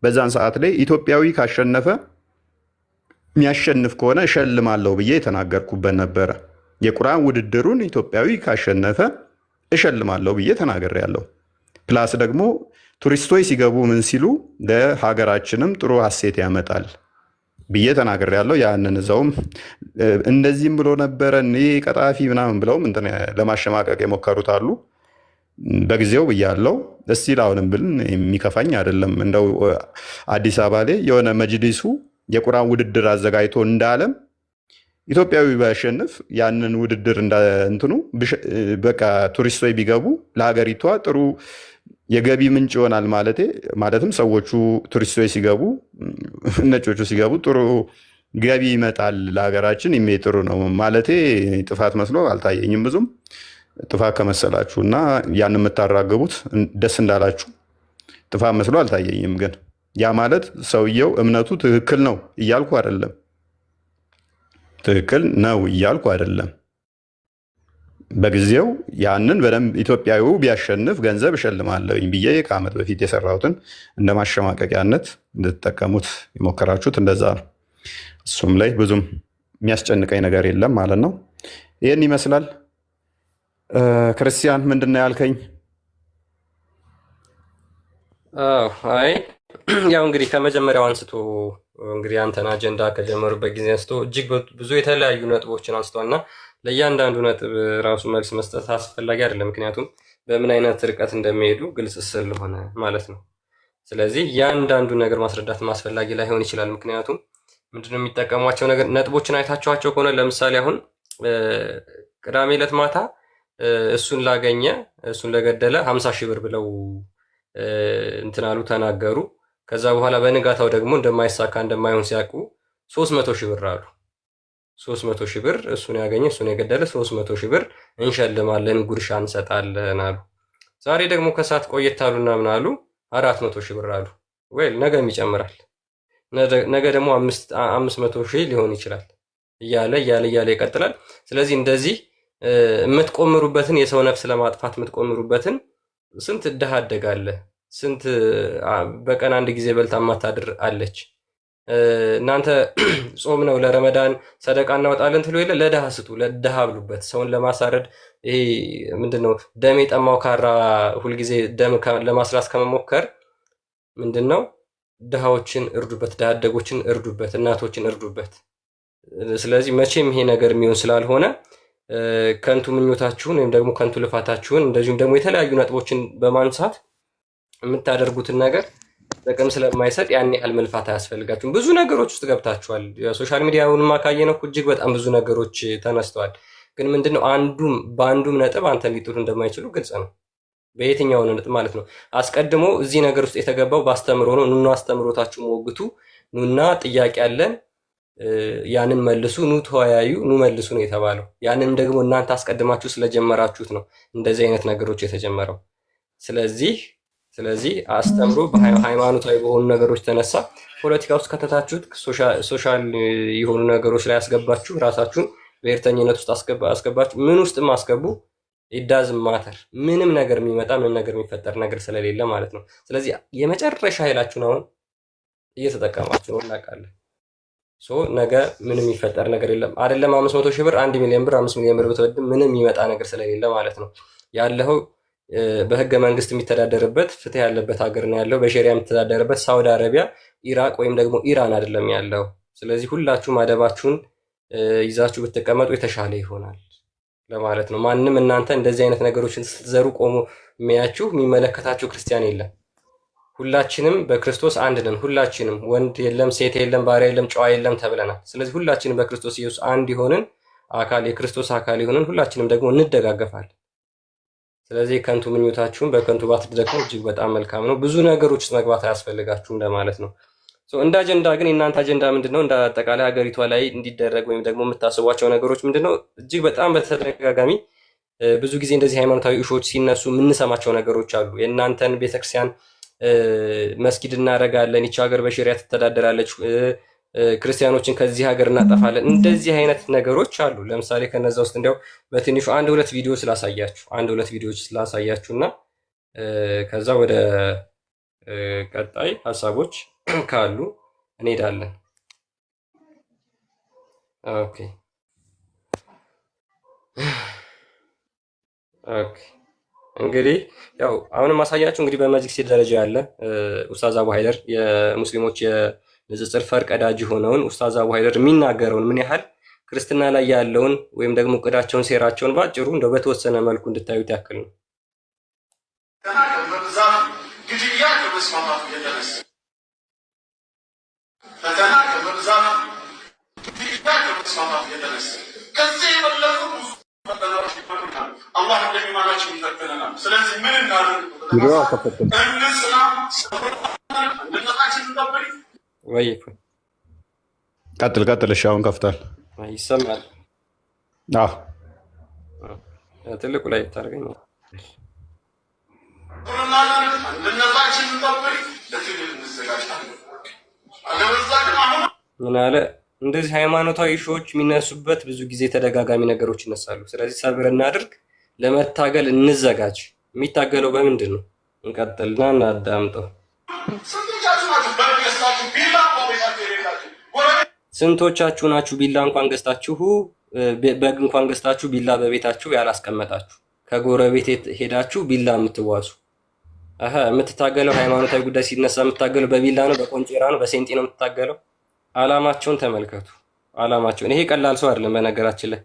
በዛን ሰዓት ላይ ኢትዮጵያዊ ካሸነፈ የሚያሸንፍ ከሆነ እሸልማለሁ ብዬ የተናገርኩበት ነበረ። የቁርአን ውድድሩን ኢትዮጵያዊ ካሸነፈ እሸልማለሁ ብዬ ተናግሬያለሁ። ፕላስ ደግሞ ቱሪስቶች ሲገቡ ምን ሲሉ ለሀገራችንም ጥሩ ሀሴት ያመጣል ብዬ ተናግሬያለሁ። ያንን እዛውም እንደዚህም ብሎ ነበረ ይህ ቀጣፊ ምናምን ብለውም እንትን ለማሸማቀቅ የሞከሩት አሉ። በጊዜው ብያለሁ። እስቲል አሁንም ብል የሚከፋኝ አይደለም። እንደው አዲስ አበባ ላይ የሆነ መጅሊሱ የቁርአን ውድድር አዘጋጅቶ እንዳለም ኢትዮጵያዊ ባያሸንፍ ያንን ውድድር እንትኑ በቃ ቱሪስቶች ቢገቡ ለሀገሪቷ ጥሩ የገቢ ምንጭ ይሆናል ማለትም ሰዎቹ ቱሪስቶች ሲገቡ ነጮቹ ሲገቡ ጥሩ ገቢ ይመጣል ለሀገራችን ጥሩ ነው ማለቴ ጥፋት መስሎ አልታየኝም። ብዙም ጥፋት ከመሰላችሁ እና ያን የምታራግቡት ደስ እንዳላችሁ ጥፋት መስሎ አልታየኝም። ግን ያ ማለት ሰውየው እምነቱ ትክክል ነው እያልኩ አይደለም። ትክክል ነው እያልኩ አይደለም። በጊዜው ያንን በደንብ ኢትዮጵያዊው ቢያሸንፍ ገንዘብ እሸልማለሁኝ ብዬ ከዓመት በፊት የሰራሁትን እንደ ማሸማቀቂያነት እንድትጠቀሙት የሞከራችሁት እንደዛ ነው። እሱም ላይ ብዙም የሚያስጨንቀኝ ነገር የለም ማለት ነው። ይህን ይመስላል። ክርስቲያን ምንድን ነው ያልከኝ? አይ ያው እንግዲህ ከመጀመሪያው አንስቶ እንግዲህ አንተን አጀንዳ ከጀመሩበት ጊዜ አንስቶ እጅግ ብዙ የተለያዩ ነጥቦችን አንስቷል እና ለእያንዳንዱ ነጥብ ራሱ መልስ መስጠት አስፈላጊ አይደለም። ምክንያቱም በምን አይነት ርቀት እንደሚሄዱ ግልጽ ስለሆነ ማለት ነው። ስለዚህ እያንዳንዱ ነገር ማስረዳት አስፈላጊ ላይሆን ይችላል። ምክንያቱም ምንድነው የሚጠቀሟቸው ነገር ነጥቦችን አይታችኋቸው ከሆነ ለምሳሌ አሁን ቅዳሜ ዕለት ማታ እሱን ላገኘ እሱን ለገደለ 50 ሺህ ብር ብለው እንትናሉ ተናገሩ። ከዛ በኋላ በንጋታው ደግሞ እንደማይሳካ እንደማይሆን ሲያውቁ 300 ሺህ ብር አሉ። 300 ሺህ ብር እሱን ያገኘ እሱን የገደለ 300 ሺህ ብር እንሸልማለን፣ ጉርሻ እንሰጣለን አሉ። ዛሬ ደግሞ ከሰዓት ቆየት አሉና ምን አሉ? 400 ሺህ ብር አሉ። ወይ ነገም ይጨምራል። ነገ ደግሞ 500 ሺህ ሊሆን ይችላል እያለ ይቀጥላል። ስለዚህ እንደዚህ የምትቆምሩበትን የሰው ነፍስ ለማጥፋት የምትቆምሩበትን ስንት ድሃ አደጋለ፣ ስንት በቀን አንድ ጊዜ በልታ ማታድር አለች። እናንተ ጾም ነው ለረመዳን ሰደቃ እናወጣለን ትሉ የለ ለድሃ ስጡ፣ ለድሃ ብሉበት። ሰውን ለማሳረድ ይሄ ምንድነው ደም የጠማው ካራ ሁልጊዜ ደም ለማስላስ ከመሞከር ምንድነው ድሃዎችን እርዱበት፣ ድሃ አደጎችን እርዱበት፣ እናቶችን እርዱበት። ስለዚህ መቼም ይሄ ነገር የሚሆን ስላልሆነ ከንቱ ምኞታችሁን ወይም ደግሞ ከንቱ ልፋታችሁን እንደዚሁም ደግሞ የተለያዩ ነጥቦችን በማንሳት የምታደርጉትን ነገር ጥቅም ስለማይሰጥ ያን ያህል መልፋት አያስፈልጋችሁም። ብዙ ነገሮች ውስጥ ገብታችኋል። የሶሻል ሚዲያውንማ ካየነው እጅግ በጣም ብዙ ነገሮች ተነስተዋል። ግን ምንድነው በአንዱም ነጥብ አንተን ሊጥሉ እንደማይችሉ ግልጽ ነው። በየትኛው ነጥብ ማለት ነው። አስቀድሞ እዚህ ነገር ውስጥ የተገባው በአስተምሮ ነው። ኑና አስተምሮታችሁ ሞግቱ፣ ኑና ጥያቄ አለን ያንን መልሱ፣ ኑ ተወያዩ፣ ኑ መልሱ ነው የተባለው። ያንን ደግሞ እናንተ አስቀድማችሁ ስለጀመራችሁት ነው እንደዚህ አይነት ነገሮች የተጀመረው። ስለዚህ አስተምሮ በሃይማኖታዊ በሆኑ ነገሮች ተነሳ ፖለቲካ ውስጥ ከተታችሁት፣ ሶሻል የሆኑ ነገሮች ላይ አስገባችሁ፣ ራሳችሁን ብሔርተኝነት ውስጥ አስገባችሁ፣ ምን ውስጥም አስገቡ። ኢዳዝ ማተር ምንም ነገር የሚመጣ ምንም ነገር የሚፈጠር ነገር ስለሌለ ማለት ነው። ስለዚህ የመጨረሻ ኃይላችሁን አሁን እየተጠቀማችሁ ነው እናውቃለን። ነገ ምንም የሚፈጠር ነገር የለም። አይደለም 500 ሺህ ብር 1 ሚሊዮን ብር 5 ሚሊዮን ብር ብትወድም ምንም የሚመጣ ነገር ስለሌለ ማለት ነው። ያለው በህገ መንግስት የሚተዳደርበት ፍትህ ያለበት ሀገር ነው ያለው። በሸሪያ የሚተዳደርበት ሳውዲ አረቢያ፣ ኢራቅ ወይም ደግሞ ኢራን አይደለም ያለው። ስለዚህ ሁላችሁም አደባችሁን ይዛችሁ ብትቀመጡ የተሻለ ይሆናል ለማለት ነው። ማንም እናንተ እንደዚህ አይነት ነገሮችን ስትዘሩ ቆሞ የሚያችሁ የሚመለከታችሁ ክርስቲያን የለም። ሁላችንም በክርስቶስ አንድ ነን። ሁላችንም ወንድ የለም፣ ሴት የለም፣ ባሪያ የለም፣ ጨዋ የለም ተብለናል። ስለዚህ ሁላችንም በክርስቶስ ኢየሱስ አንድ የሆንን አካል የክርስቶስ አካል የሆንን ሁላችንም ደግሞ እንደጋገፋለን። ስለዚህ ከንቱ ምኞታችሁን በከንቱ ባትደግሙ እጅግ በጣም መልካም ነው። ብዙ ነገሮች ውስጥ መግባት አያስፈልጋችሁም ለማለት ነው። እንደ አጀንዳ ግን የእናንተ አጀንዳ ምንድነው? እንደ አጠቃላይ ሀገሪቷ ላይ እንዲደረግ ወይም ደግሞ የምታስቧቸው ነገሮች ምንድነው? እጅግ በጣም በተደጋጋሚ ብዙ ጊዜ እንደዚህ ሃይማኖታዊ እሾች ሲነሱ የምንሰማቸው ነገሮች አሉ። የእናንተን ቤተክርስቲያን መስጊድ እናደርጋለን፣ ይቺ ሀገር በሸሪያ ትተዳደራለች፣ ክርስቲያኖችን ከዚህ ሀገር እናጠፋለን፣ እንደዚህ አይነት ነገሮች አሉ። ለምሳሌ ከነዛ ውስጥ እንዲያው በትንሹ አንድ ሁለት ቪዲዮ ስላሳያችሁ እና ከዛ ወደ ቀጣይ ሀሳቦች ካሉ እንሄዳለን። ኦኬ እንግዲህ ያው አሁንም ማሳያችሁ እንግዲህ በመጅሊስ ደረጃ ያለ ኡስታዝ አቡ ሀይደር የሙስሊሞች የንጽጽር ፈርቀዳጅ ሆነውን ኡስታዝ አቡ ሀይደር የሚናገረውን ምን ያህል ክርስትና ላይ ያለውን ወይም ደግሞ እቅዳቸውን ሴራቸውን ባጭሩ እንደው በተወሰነ መልኩ እንድታዩት ያክል ነው። ቀጥል። እሺ አሁን ከፍቷል። ይሰማል? አዎ ትልቁ ላይ ታርገኝ ምን አለ? እንደዚህ ሃይማኖታዊ ሾዎች የሚነሱበት ብዙ ጊዜ ተደጋጋሚ ነገሮች ይነሳሉ። ስለዚህ ሰብር እናድርግ፣ ለመታገል እንዘጋጅ። የሚታገለው በምንድን ነው? እንቀጥልና እናዳምጠው። ስንቶቻችሁ ናችሁ ቢላ እንኳን ገዝታችሁ በግ እንኳን ገዝታችሁ ቢላ በቤታችሁ ያላስቀመጣችሁ? ከጎረቤት ሄዳችሁ ቢላ የምትዋሱ የምትታገለው ሃይማኖታዊ ጉዳይ ሲነሳ የምትታገለው በቢላ ነው፣ በቆንጬራ ነው፣ በሴንጤ ነው የምትታገለው። አላማቸውን ተመልከቱ። አላማቸውን ይሄ ቀላል ሰው አይደለም። በነገራችን ላይ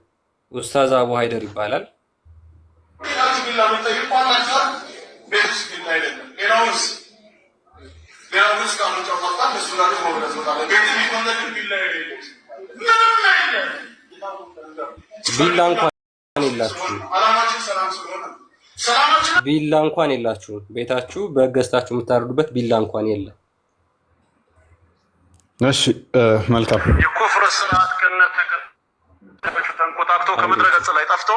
ኡስታዝ አቡ ሀይደር ይባላል። ቢላ እንኳን የላችሁም። ቤታችሁ በገዝታችሁ የምታርዱበት ቢላ እንኳን የለም። እሺ መልካም። የኩፍር ስርዓት ከነተ ተንቆጣቅቶ ከምድረ ገጽ ላይ ጠፍቶ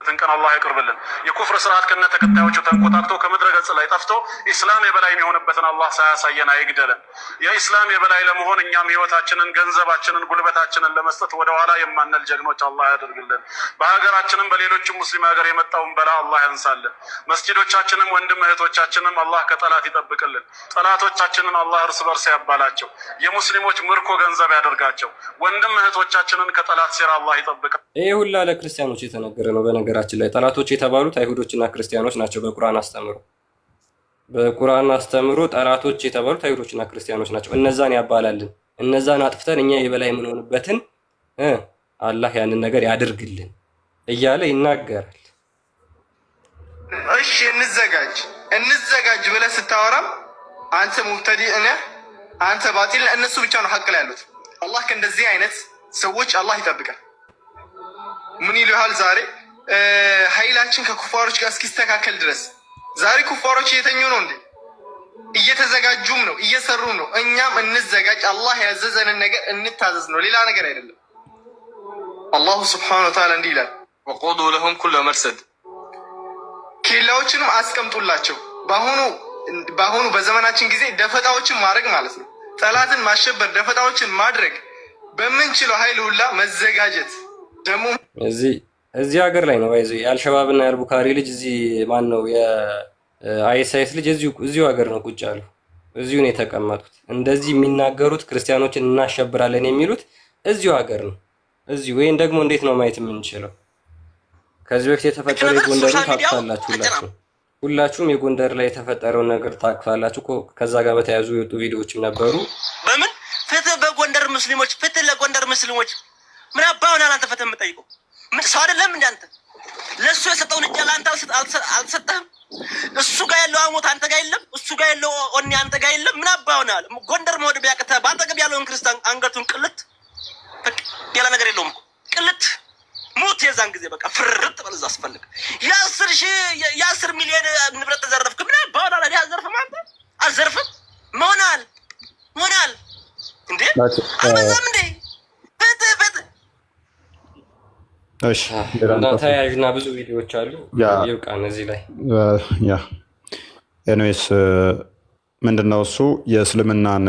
ትንቀን አላህ ያቅርብልን። የኩፍር ስርዓት ከነ ተከታዮቹ ተንቆጣቅቶ ከምድረ ገጽ ላይ ጠፍቶ ኢስላም የበላይ የሚሆንበትን አላህ ሳያሳየን አይግደለን። የኢስላም የበላይ ለመሆን እኛም ህይወታችንን፣ ገንዘባችንን፣ ጉልበታችንን ለመስጠት ወደኋላ የማንል ጀግኖች አላህ ያደርግልን። በሀገራችንም በሌሎችም ሙስሊም ሀገር የመጣውን በላ አላህ ያንሳልን። መስጂዶቻችንም ወንድም እህቶቻችንም አላህ ከጠላት ይጠብቅልን። ጠላቶቻችንን አላህ እርስ በርስ ያባላቸው። የሙስሊሞች ምርኮ ገንዘብ ያደርጋቸው። ወንድም እህቶቻችንን ከጠላት ሴራ አላህ ይጠብቃል። ይሄ ሁላ ለክርስቲያኖች የተነገረ ነው። በነገራችን ላይ ጠላቶች የተባሉት አይሁዶችና ክርስቲያኖች ናቸው። በቁርአን አስተምሮ ጠላቶች የተባሉት አይሁዶችና ክርስቲያኖች ናቸው። እነዛን ያባላልን፣ እነዛን አጥፍተን እኛ የበላይ የምንሆንበትን አላህ ያንን ነገር ያድርግልን እያለ ይናገራል። እሺ እንዘጋጅ ብለህ ስታወራም አንተ ሙብተዲ ነህ፣ አንተ ባጢል፣ እነሱ ብቻ ነው ሐቅ ላይ ያሉት። አላህ ከእንደዚህ አይነት ሰዎች አላህ ይጠብቃል። ምን ይሉሃል ዛሬ ኃይላችን ከኩፋሮች ጋር እስኪስተካከል ድረስ። ዛሬ ኩፋሮች እየተኙ ነው እንዴ? እየተዘጋጁም ነው፣ እየሰሩ ነው። እኛም እንዘጋጅ፣ አላህ ያዘዘንን ነገር እንታዘዝ ነው፣ ሌላ ነገር አይደለም። አላሁ ስብሓነሁ ወተዓላ እንዲህ ይላል፣ ወቁዱ ለሁም ኩለ መርሰድ፣ ኬላዎችንም አስቀምጡላቸው። በአሁኑ በዘመናችን ጊዜ ደፈጣዎችን ማድረግ ማለት ነው። ጠላትን ማሸበር፣ ደፈጣዎችን ማድረግ በምንችለው ኃይል ሁላ መዘጋጀት ደግሞ እዚህ ሀገር ላይ ነው ይዞ የአልሸባብና የአልቡካሪ ልጅ እዚህ ማን ነው የአይኤስአይኤስ ልጅ እዚሁ ሀገር ነው ቁጭ ያሉ፣ እዚሁ ነው የተቀመጡት። እንደዚህ የሚናገሩት ክርስቲያኖችን እናሸብራለን የሚሉት እዚሁ ሀገር ነው እዚሁ። ወይም ደግሞ እንዴት ነው ማየት የምንችለው? ከዚህ በፊት የተፈጠረው የጎንደርን ታቅፋላችሁ ሁላችሁም የጎንደር ላይ የተፈጠረውን ነገር ታቅፋላችሁ። ከዛ ጋር በተያያዙ የወጡ ቪዲዮዎችም ነበሩ። በምን ፍትህ በጎንደር ሙስሊሞች፣ ፍትህ ለጎንደር ሙስሊሞች። ምን አባውና አንተ ፍትህ የምጠይቀው ምን ሰው አይደለም እንዴ አንተ? ለሱ የሰጠውን እጅ ለአንተ አልሰጠህም? እሱ ጋር ያለው አሞት አንተ ጋር የለም? እሱ ጋር ያለው ኦኒ አንተ ጋር የለም? ምን አባውና ጎንደር መውደድ ቢያቅተህ በአጠገብ ያለውን ክርስቲያን አንገቱን ቅልት ሌላ ነገር የለውም እኮ ቅልት ሞት። የዛን ጊዜ በቃ ፍርጥ በለዛ አስፈልግ የ10 ሚሊዮን ንብረት ተዘረፍክ። ምን አባውና ላይ አዘርፍም አንተ አዘርፍም መሆናል እንዴ? አልበዛም እንዴ? ፍትህ እሺ እና ተያያዥና ብዙ ቪዲዮዎች አሉ። ይብቃን እዚህ ላይ ኤኒዌይስ ምንድነው እሱ የእስልምናን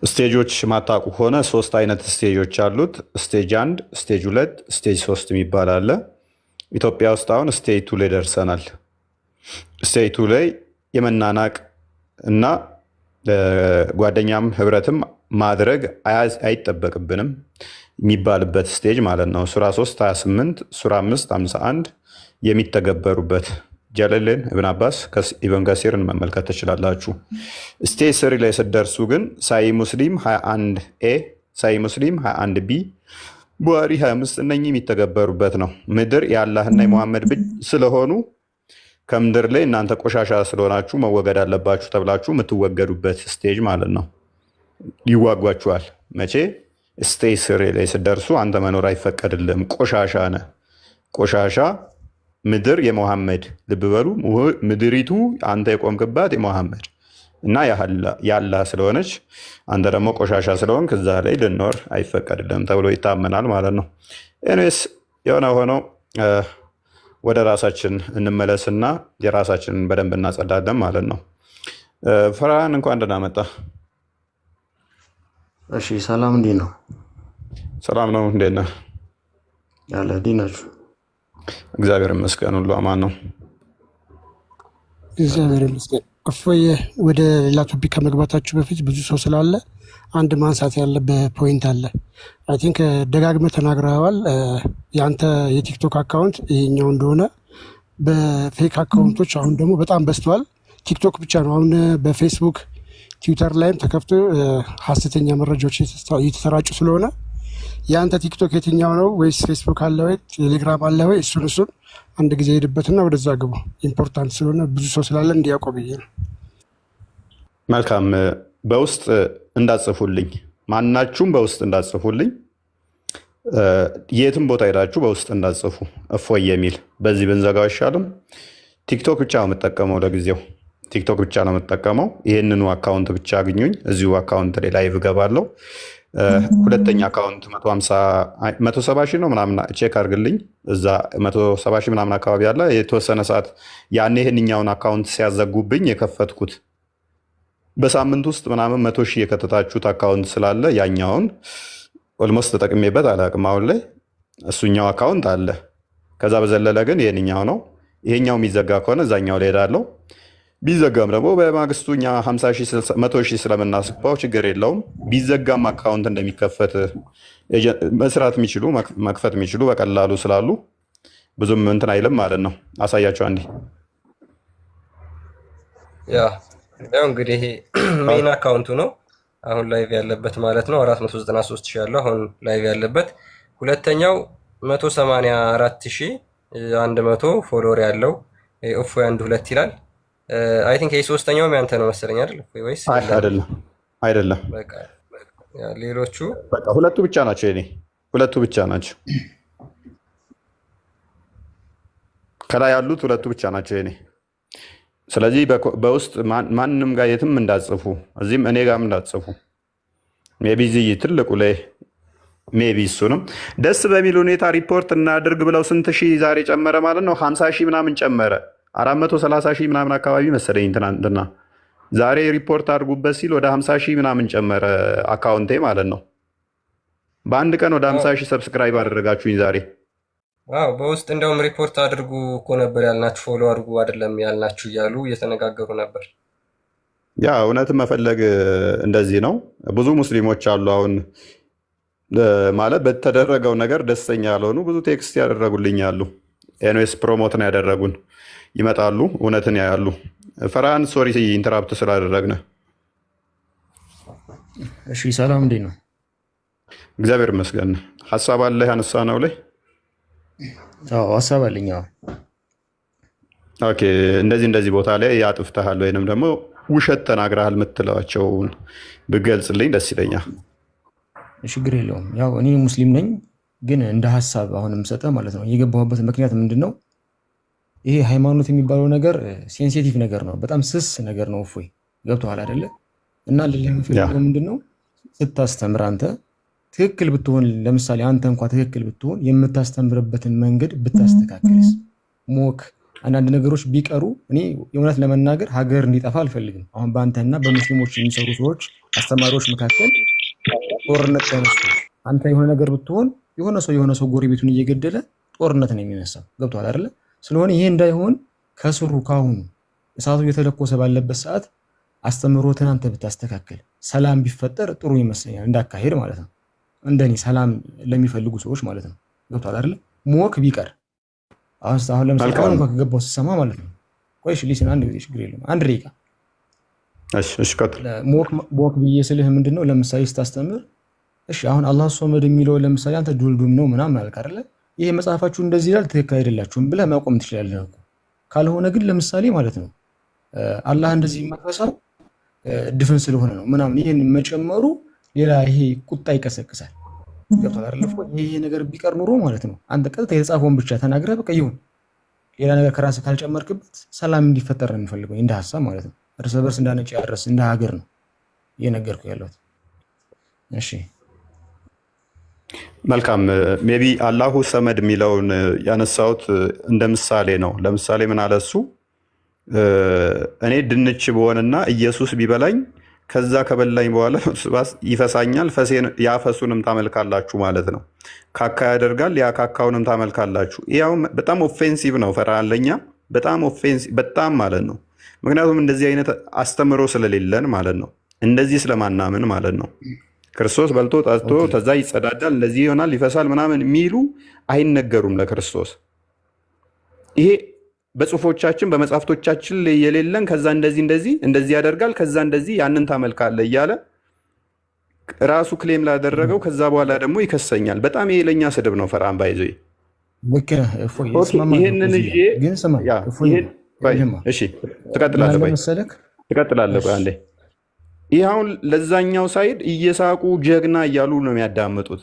ስቴጆች ማታውቁ ከሆነ 3 አይነት ስቴጆች አሉት። ስቴጅ 1፣ ስቴጅ 2፣ ስቴጅ 3 የሚባል አለ። ኢትዮጵያ ውስጥ አሁን ስቴጅ 2 ላይ ደርሰናል። ስቴጅ 2 ላይ የመናናቅ እና ጓደኛም ህብረትም ማድረግ አይጠበቅብንም የሚባልበት ስቴጅ ማለት ነው። ሱራ 3 28 ሱራ 5 51 የሚተገበሩበት ጀለልን እብን አባስ ኢብን ከሲርን መመልከት ትችላላችሁ። ስቴጅ 3 ላይ ስትደርሱ ግን ሳይ ሙስሊም 21 ኤ ሳይ ሙስሊም 21 ቢ ቡሃሪ 25 እነኚህ የሚተገበሩበት ነው። ምድር የአላህና የሙሐመድ ብቻ ስለሆኑ ከምድር ላይ እናንተ ቆሻሻ ስለሆናችሁ መወገድ አለባችሁ ተብላችሁ የምትወገዱበት ስቴጅ ማለት ነው። ይዋጓችኋል። መቼ? ስቴጅ 3 ላይ ስትደርሱ አንተ መኖር አይፈቀድልም፣ ቆሻሻ ነህ። ቆሻሻ ምድር የሙሐመድ ልብ በሉ፣ ምድሪቱ አንተ የቆምክባት የሙሐመድ እና ያላህ ስለሆነች አንተ ደግሞ ቆሻሻ ስለሆንክ እዛ ላይ ልኖር አይፈቀድልም ተብሎ ይታመናል ማለት ነው። ኤኒዌይስ የሆነ ሆኖ ወደ ራሳችን እንመለስና የራሳችንን በደንብ እናጸዳለን ማለት ነው። ፈርሃን እንኳን ደህና መጣ። እሺ ሰላም፣ እንዴት ነው? ሰላም ነው። እንዴት ነህ? ያለ እንዴት ናችሁ? እግዚአብሔር ይመስገን፣ ሁሉ አማን ነው። እግዚአብሔር ይመስገን። እፎዬ፣ ወደ ሌላ ቶፒክ ከመግባታችሁ በፊት ብዙ ሰው ስላለ አንድ ማንሳት ያለበት ፖይንት አለ። አይ ቲንክ ደጋግመህ ተናግረዋል። የአንተ የቲክቶክ አካውንት ይሄኛው እንደሆነ በፌክ አካውንቶች አሁን ደግሞ በጣም በዝተዋል። ቲክቶክ ብቻ ነው አሁን በፌስቡክ ትዊተር ላይም ተከፍቶ ሀሰተኛ መረጃዎች እየተሰራጩ ስለሆነ የአንተ ቲክቶክ የትኛው ነው? ወይስ ፌስቡክ አለ ወይ ቴሌግራም አለ ወይ? እሱን አንድ ጊዜ ሄድበትና ወደዛ ግቡ። ኢምፖርታንት ስለሆነ ብዙ ሰው ስላለ እንዲያውቀው ብዬ ነው። መልካም። በውስጥ እንዳጽፉልኝ፣ ማናችሁም በውስጥ እንዳጽፉልኝ፣ የትም ቦታ ሄዳችሁ በውስጥ እንዳጽፉ። እፎይ የሚል በዚህ ብንዘጋው አይሻልም? ቲክቶክ ብቻ ነው የምጠቀመው ለጊዜው፣ ቲክቶክ ብቻ ነው የምጠቀመው። ይህንኑ አካውንት ብቻ አግኙኝ። እዚሁ አካውንት ላይ ላይቭ እገባለሁ። ሁለተኛ አካውንት 170 ሺህ ነው ምናምን ቼክ አድርግልኝ። እዛ 170 ሺህ ምናምን አካባቢ ያለ የተወሰነ ሰዓት ያኔ ይህንኛውን አካውንት ሲያዘጉብኝ የከፈትኩት በሳምንት ውስጥ ምናምን 100 ሺህ የከተታችሁት አካውንት ስላለ ያኛውን ኦልሞስት ተጠቅሜበት አላውቅም። አሁን ላይ እሱኛው አካውንት አለ። ከዛ በዘለለ ግን ይህንኛው ነው። ይሄኛው የሚዘጋ ከሆነ እዛኛው ላይ ሄዳለሁ። ቢዘጋም ደግሞ በማግስቱ እኛ 50 ሺህ 100 ሺህ ስለምናስገባው ችግር የለውም። ቢዘጋም አካውንት እንደሚከፈት መስራት የሚችሉ መክፈት የሚችሉ በቀላሉ ስላሉ ብዙም እንትን አይልም ማለት ነው። አሳያቸው አንዴ። ያው እንግዲህ ሜን አካውንቱ ነው አሁን ላይቭ ያለበት ማለት ነው። 493 ሺህ ያለው አሁን ላይቭ ያለበት። ሁለተኛው 184,100 ፎሎወር ያለው እፎይ 1 ይላል። አይ ቲንክ ሶስተኛውም ያንተ ነው መሰለኝ አይደል? ወይስ አይደለም? ሌሎቹ በቃ ሁለቱ ብቻ ናቸው። የኔ ሁለቱ ብቻ ናቸው። ከላይ ያሉት ሁለቱ ብቻ ናቸው የኔ። ስለዚህ በውስጥ ማንም ጋር የትም እንዳጽፉ፣ እዚህም እኔ ጋርም እንዳጽፉ። ሜቢ እዚህ ትልቁ ላይ ሜቢ እሱንም ደስ በሚል ሁኔታ ሪፖርት እናድርግ ብለው ስንት ሺህ ዛሬ ጨመረ ማለት ነው? 50 ሺህ ምናምን ጨመረ። 430 ሺህ ምናምን አካባቢ መሰለኝ ትናንትና። ዛሬ ሪፖርት አድርጉበት ሲል ወደ 50 ሺህ ምናምን ጨመረ አካውንቴ ማለት ነው። በአንድ ቀን ወደ 50 ሺህ ሰብስክራይብ አደረጋችሁኝ ዛሬ። አዎ በውስጥ እንደውም ሪፖርት አድርጉ እኮ ነበር ያልናችሁ፣ ፎሎ አድርጉ አይደለም ያልናችሁ እያሉ እየተነጋገሩ ነበር። ያ እውነትን መፈለግ እንደዚህ ነው። ብዙ ሙስሊሞች አሉ አሁን ማለት በተደረገው ነገር ደስተኛ ያልሆኑ ብዙ ቴክስት ያደረጉልኝ አሉ። ኤንዌስ ፕሮሞት ነው ያደረጉን። ይመጣሉ፣ እውነትን ያያሉ። ፈርሃን ሶሪ ኢንተራፕት ስላደረግነ። እሺ ሰላም እንዴት ነው? እግዚአብሔር ይመስገን። ሀሳብ አለ ያነሳ ነው ላይ ሀሳብ አለኝ። ኦኬ እንደዚህ ቦታ ላይ ያጥፍተሃል ወይንም ደግሞ ውሸት ተናግረሃል የምትለዋቸውን ብገልጽልኝ ደስ ይለኛል። ችግር የለውም። ያው እኔ ሙስሊም ነኝ፣ ግን እንደ ሀሳብ አሁንም ሰጠ ማለት ነው። የገባሁበት ምክንያት ምንድን ነው? ይሄ ሃይማኖት የሚባለው ነገር ሴንሲቲቭ ነገር ነው፣ በጣም ስስ ነገር ነው። እፎይ ገብቶሃል አይደለ? እና ለምፈልገው ምንድን ነው ስታስተምር አንተ ትክክል ብትሆን፣ ለምሳሌ አንተ እንኳ ትክክል ብትሆን የምታስተምርበትን መንገድ ብታስተካክልስ፣ ሞክ አንዳንድ ነገሮች ቢቀሩ፣ እኔ የእውነት ለመናገር ሀገር እንዲጠፋ አልፈልግም። አሁን በአንተና በሙስሊሞች የሚሰሩ ሰዎች አስተማሪዎች መካከል ጦርነት ተነስቶ አንተ የሆነ ነገር ብትሆን የሆነ ሰው ጎረቤቱን እየገደለ ጦርነት ነው የሚነሳው። ገብቶሃል አይደለ? ስለሆነ ይሄ እንዳይሆን ከስሩ ካሁኑ እሳቱ እየተለኮሰ ባለበት ሰዓት አስተምሮትን አንተ ብታስተካክል ሰላም ቢፈጠር ጥሩ ይመስለኛል፣ እንዳካሄድ ማለት ነው። እንደኔ ሰላም ለሚፈልጉ ሰዎች ማለት ነው። ገብቶሃል አይደለ? ሞክ ቢቀር አሁን ለምሳሌ አሁን እንኳን ከገባው ሲሰማ ማለት ነው። ቆይ እሺ ሊስን አንድ ጊዜ ችግር የለም አንድ ደቂቃ። እሺ ቀጥል። ሞክ ብዬ ስልህ ምንድነው ለምሳሌ ስታስተምር እሺ አሁን አላህ ሶመድ የሚለው ለምሳሌ አንተ ዱልዱም ነው ምናምን አልክ አይደለ? ይሄ መጽሐፋችሁ እንደዚህ ይላል ትክክል አይደላችሁም ብለህ ማቆም ትችላለህ እኮ። ካልሆነ ግን ለምሳሌ ማለት ነው አላህ እንደዚህ የማፈሳው ድፍን ስለሆነ ነው ምናምን ይሄን መጨመሩ ሌላ ይሄ ቁጣ ይቀሰቅሳል። ገብቶሃል አይደል? ይሄ ነገር ቢቀር ኑሮ ማለት ነው አንተ ቀጥታ የተጻፈውን ብቻ ተናግረህ በቃ ይሁን፣ ሌላ ነገር ከራስህ ካልጨመርክበት ሰላም እንዲፈጠር ነው የምፈልገው እንደ ሀሳብ ማለት ነው። እርስ በርስ እንዳነጭ ያረስ እንደ ሀገር ነው እየነገርኩ ያለሁት። እሺ መልካም። ሜቢ አላሁ ሰመድ የሚለውን ያነሳሁት እንደ ምሳሌ ነው። ለምሳሌ ምን አለ እሱ እኔ ድንች ብሆንና ኢየሱስ ቢበላኝ ከዛ ከበላኝ በኋላ ይፈሳኛል፣ ያፈሱንም ታመልካላችሁ ማለት ነው። ካካ ያደርጋል፣ ያ ካካውንም ታመልካላችሁ። ያው በጣም ኦፌንሲቭ ነው። ፈርሃን ለኛ በጣም ኦፌንሲቭ በጣም ማለት ነው። ምክንያቱም እንደዚህ አይነት አስተምሮ ስለሌለን ማለት ነው። እንደዚህ ስለማናምን ማለት ነው። ክርስቶስ በልቶ ጠጥቶ ተዛ ይጸዳዳል፣ እንደዚህ ይሆናል፣ ይፈሳል ምናምን የሚሉ አይነገሩም ለክርስቶስ። ይሄ በጽሁፎቻችን በመጽሐፍቶቻችን ላይ የሌለን ከዛ እንደዚህ ያደርጋል ከዛ እንደዚህ ያንን ታመልካለህ እያለ ራሱ ክሌም ላደረገው ከዛ በኋላ ደግሞ ይከሰኛል። በጣም ይሄ ለኛ ስድብ ነው። ፈርሃን ባይዞ ይህንን ትቀጥላለህ። አንዴ ይህ አሁን ለዛኛው ሳይድ እየሳቁ ጀግና እያሉ ነው የሚያዳምጡት።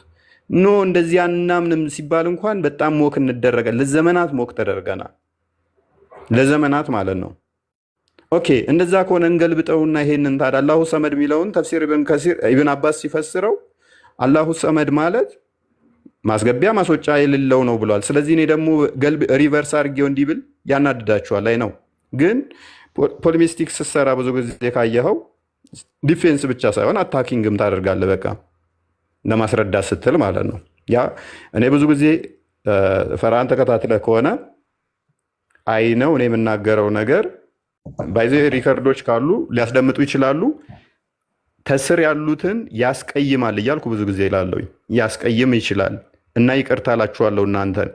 ኖ እንደዚህ አናምንም ሲባል እንኳን በጣም ሞክ እንደረጋል። ለዘመናት ሞክ ተደርገናል። ለዘመናት ማለት ነው። ኦኬ እንደዛ ከሆነ እንገልብጠውና ይሄንን ታዲያ አላሁ ሰመድ የሚለውን ተፍሲር ኢብን አባስ ሲፈስረው አላሁ ሰመድ ማለት ማስገቢያ ማስወጫ የሌለው ነው ብሏል። ስለዚህ እኔ ደግሞ ሪቨርስ አድርጌው እንዲህ ብል ያናድዳችኋል ላይ ነው። ግን ፖሊሚስቲክ ስትሰራ ብዙ ጊዜ ካየኸው ዲፌንስ ብቻ ሳይሆን አታኪንግም ታደርጋለህ። በቃ ለማስረዳት ስትል ማለት ነው። ያ እኔ ብዙ ጊዜ ፈርሃን ተከታትለህ ከሆነ አይ ነው እኔ የምናገረው ነገር ባይዘ ሪከርዶች ካሉ ሊያስደምጡ ይችላሉ። ከስር ያሉትን ያስቀይማል እያልኩ ብዙ ጊዜ ይላለሁ። ያስቀይም ይችላል እና ይቅርታ እላችኋለሁ እናንተን።